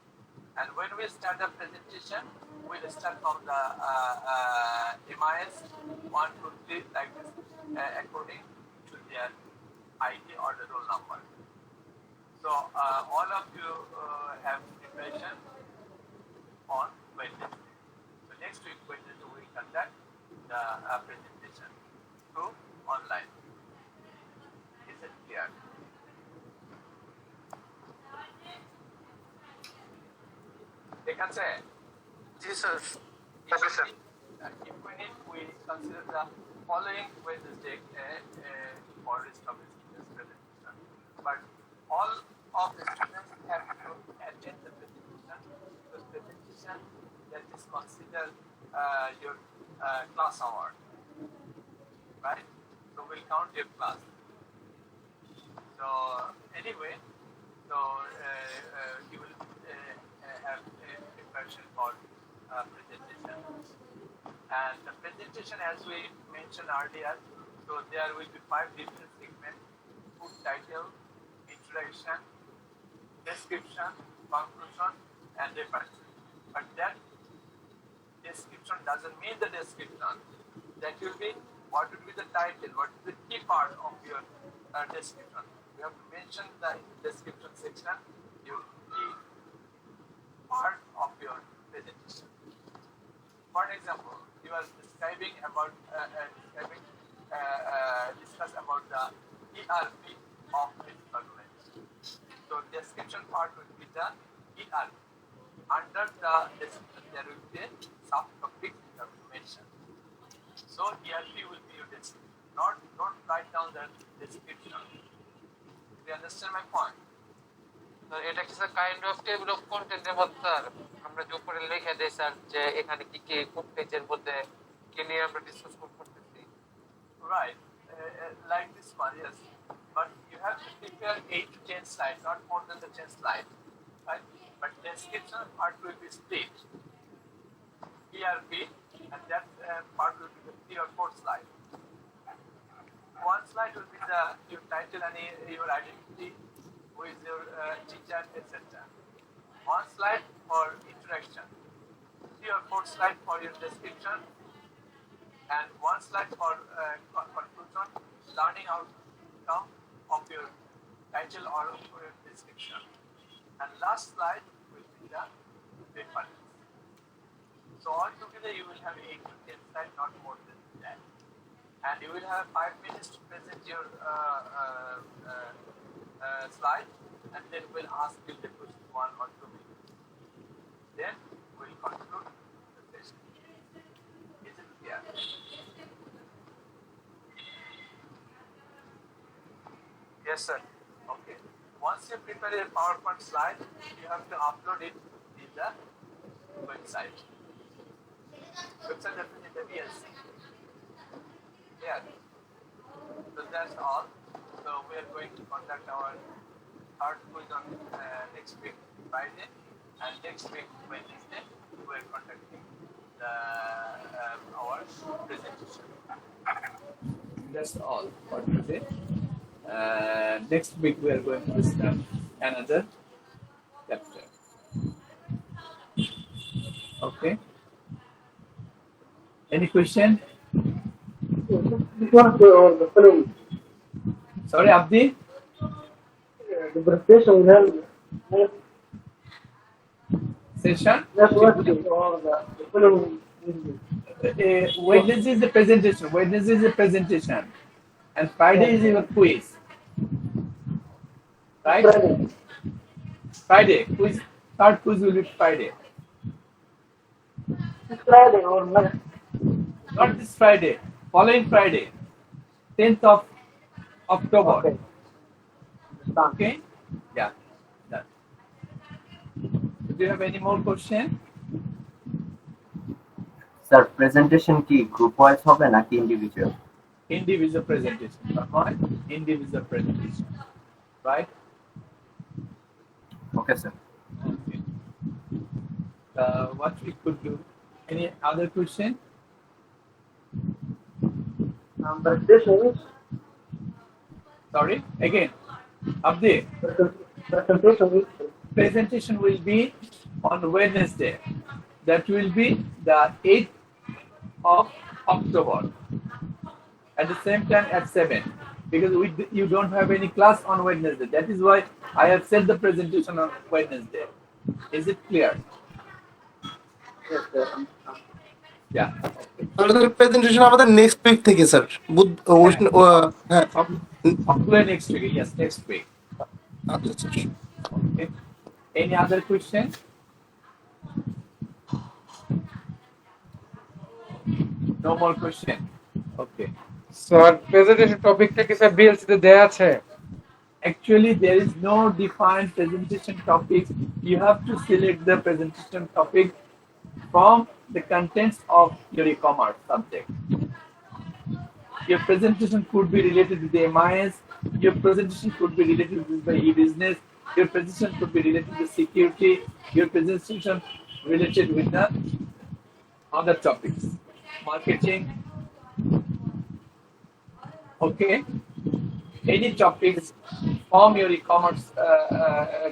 And when we start the presentation, we'll start from the MIS 1, 2, 3 like this, according to their ID or the roll number. So all of you have preparation on Wednesday. So next week Wednesday we will conduct the presentation through online. Is it clear? ঠিক আছে? জি sir If we need, we consider the following Wednesday for rest of the students' presentation. But all of the students have to attend the presentation. The presentation that is considered your class hour, right? So we'll count your class. So anyway, so you will have a preparation for presentation. And the presentation, as we mentioned earlier, so there will be 5 different segments: book title, introduction, description, conclusion, and reference. But that description doesn't mean the description. That will be what will be the title, what is the key part of your description. You have to mention the description section, your key part of your presentation. For example, you are describing about discuss about the ERP of medical knowledge. So description part will be the ERP. Under the description there will be a subtopic information. So ERP will be your description. Don't write down the description. Do you understand my point? এটা কি sir kind of table of কন্টেন্টের মধ্যে sir আমরা যে উপরে লিখে দেই sir যে এখানে কি কি কোন পেজের মধ্যে কি নিয়ে আমরা ডিসকাস করতেছি Right, like this one, yes. But you have to prepare 8 to 10 slides, not more than the 10 slides, right? But description part will be split. ERP, and that part will be the 3 or 4 slides. One slide will be your title and your identity, who is your teacher, etc. One slide for introduction, 3 or 4 slides for your description, and 1 slide for conclusion, learning outcome of your title or of your description. And last slide will be the reference. So all together you will have 8 to 10 slides, not more than that. And you will have 5 minutes to present your slide, and then we'll ask you the question 1 or 2 minutes. Then we'll conclude the session. Is it clear? Yes, sir. Okay. Once you prepare a PowerPoint slide, you have to upload it in the website. Website definitely the VLC. Yeah. So that's all. So we are going to conduct our third quiz on next week Friday, and next week Wednesday we are conducting our presentation. That's all for today. Next week we are going to start another chapter. Okay. Any question? Sorry, Abdi? Session? Wednesday is the presentation. Wednesday is the presentation. And Friday is your quiz. Right? Friday. Quiz. Third quiz will be Friday. Friday or not? Not this Friday. Following Friday. 10th of October. Okay. Okay? Yeah. Done. Do you have any more question? Sir presentation কি group wise হবে নাকি individual? Individual presentation. Individual presentation. Right? Okay, sir. Okay. What we could do? Any other question? Sorry, again. Update. Presentation will be on Wednesday. That will be the 8th of October. At the same time at 7. Because you don't have any class on Wednesday. That is why I have set the presentation on Wednesday. Is it clear? Yeah. আমাদের presentation আমাদের next week থেকে sir হ্যাঁ October next week. Yes, next week. আচ্ছা sir Okay. Any other question? No more question. Okay. Sir presentation টপিকটা কি sir BLC তে দেয়া আছে? Actually, there is no defined presentation topic. You have to select the presentation topic from the contents of your e-commerce subject. Your presentation could be related with the MIS. Your presentation could be related with the e-business. Your presentation could be related with security. Your presentation related with the other topics, marketing. Okay. Any topics from your e-commerce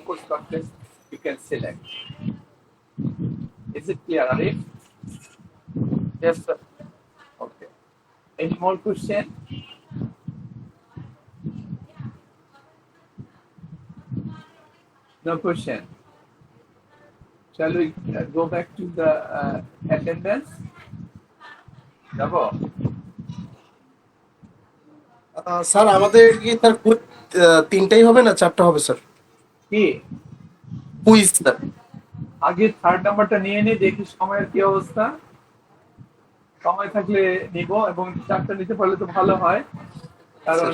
course content you can select. Is it clear, Arif? Yes, sir. Okay. Any more question? No question. Shall we go back to the attendance? Jabo? Sir আমাদের কি তার তিনটাই হবে না চারটা হবে sir কি quiz sir আগে থার্ড নাম্বারটা নিয়ে নি দেখি সময়ের কি অবস্থা সময় থাকলে নিব এবং চারটা নিতে পারলে তো ভালো হয় কারণ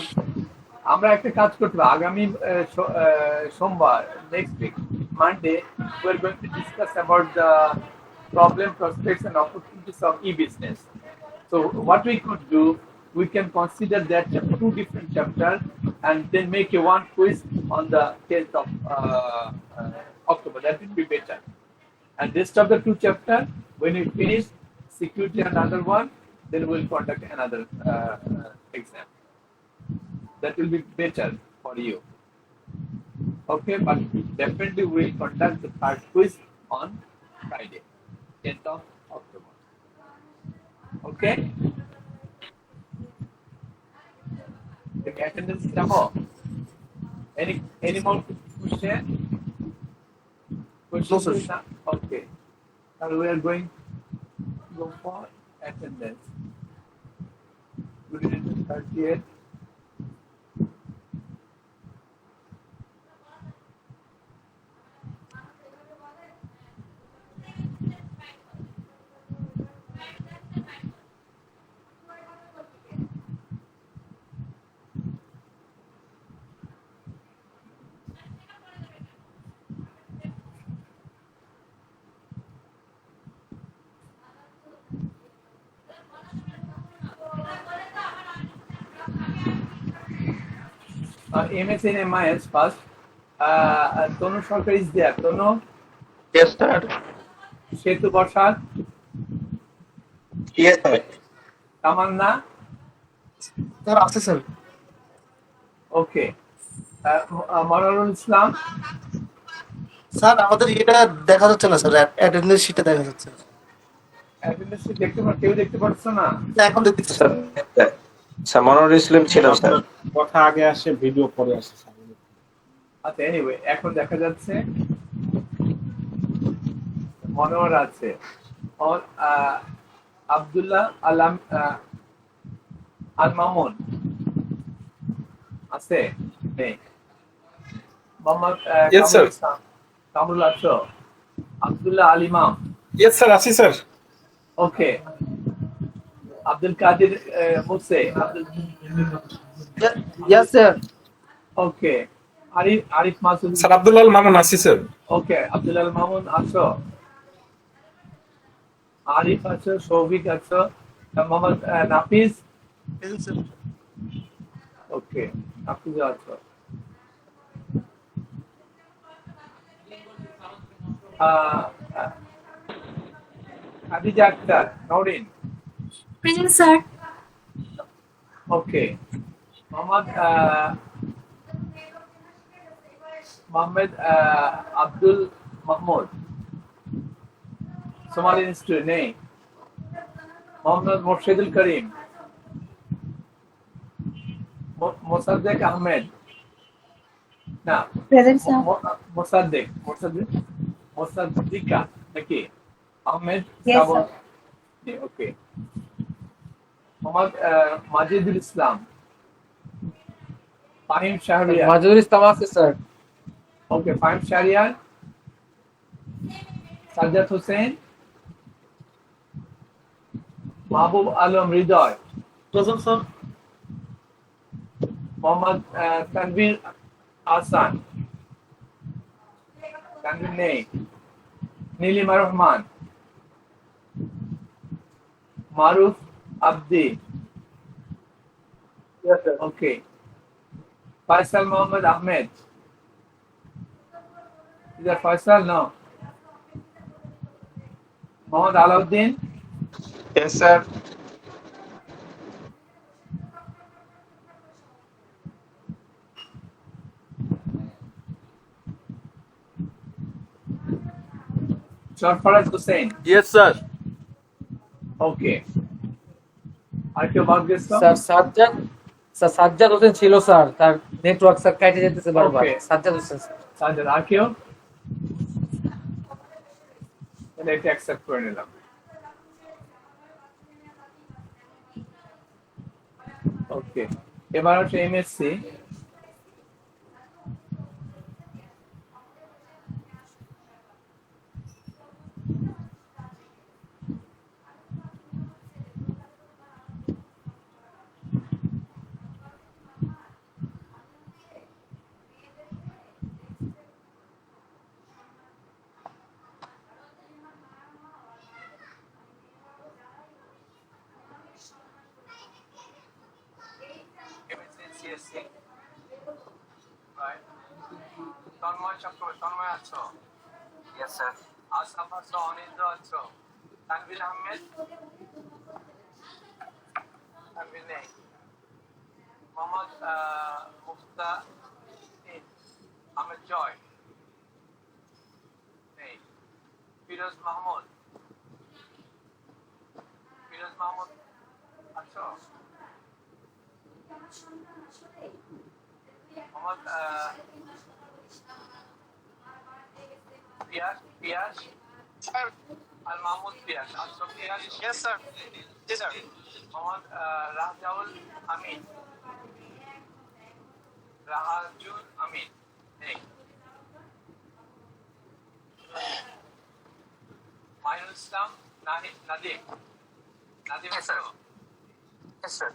আমরা একটা কাজ করতে হবে আগামী সোমবার next week Monday we are going to discuss about the problem prospects and opportunities of e-business. So what we could do, we can consider that two different chapters and then make a one quiz on the 10th of October. That will be better. And rest of the two chapters, when we finish security and another one, then we'll conduct another exam. That will be better for you. Okay, but definitely we'll conduct the third quiz on Friday, 10th of October. Okay? The attendance demo. Any more question? No, sir. Okay. Now we are going to go for attendance. We did it 38. MS in MIS first. Tonu Sarkar is there. Tonu? Yes, sir. Shetu Bashar? Yes, sir. Tamanna? Sir আছে sir Okay. Manarul Islam? Sir আমাদের এটা দেখা যাচ্ছে না sir attendance শিটে দেখা যাচ্ছে Attendance sheet কেউ দেখতে পারছো না? এখন দেখতেছি স্যার স্যার মনোহর ইসলাম ছিল স্যার কথা আগে আসে ভিডিও পরে আসে আচ্ছা এনিওয়ে এখন দেখা যাচ্ছে মনোহর আছে और আব্দুল্লাহ আলাম আল মামুন আছে নেই মোহাম্মদ Yes, sir. কামরুল আছো আব্দুল্লাহ আল ইমাম Yes, sir. Asi, sir. ওকে আব্দুল কাদের মুসে Yes, sir. ওকে Arif Masud Sir Abdullah Mamun Asi, sir. ওকে আব্দুল আল মামুন আছো আরিফ আছো সৌভিক আছো মোহাম্মদ নাফিস ওকে নাফিস আছো Uh, uh, Khadija Akhtar, Norin. Present, sir. Okay. Mohammed Abdul Mahmoud. Somali Institute, name. Mohammed Murshidul Karim. Mossaddeq Ahmed. Now, Present, sir. Mossaddiqa. Okay. Ahmed Yes, Sabon. Okay. Mohammed Majidul Islam. Fahim Shahriar. মাজুর ইসলাম আছে sir Okay, Fahim Shahriar. Sajjad Hussain. Mahbub Alam Ridoy. Present, sir. Mohammad Tanvir Ahsan. Tanvir Ney. Nilima Rahman. Maruf Abdi. Yes, sir. Okay. Faisal Mohammed Ahmed. Is that Faisal? No. Mohammad Alauddin. Yes, sir. Sarfaraz Hussain. Yes, sir. Okay. আর কেউ বাদ গেছে? Sir Sajjad Hossain ছিল sir তার network sir কেটে যেতেছে বারবার Okay. Sajjad Hossain sir Sajjad, আর কেউ? তাহলে এটা অ্যাকসেপ্ট করে নিলাম। ওকে, এবার হচ্ছে MSc. CSC, right? Tanmoy Chakraborty, Tanmoy আছো? Yes, sir. আসাফ আছো, অনিন্দ্র আছো, তানভীর আহমেদ? তানভীর নেই। মোহাম্মদ মুফতা আহমেদ জয় নেই। ফিরোজ মাহমুদ, ফিরোজ মাহমুদ আছো? মোহাম্মদ পিয়াস আর মাহমুদ পিয়াস আছো? পিয়াস? Yes, sir. Yes, sir. Mohammad রাহজাউল আমিন, রাহাজুল আমিন নেই। মাইনুল ইসলাম, নাদিম, নাদিম Yes, sir. আছো? Yes, sir.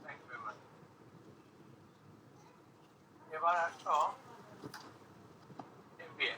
Thank you very much. এবার আসো MBA।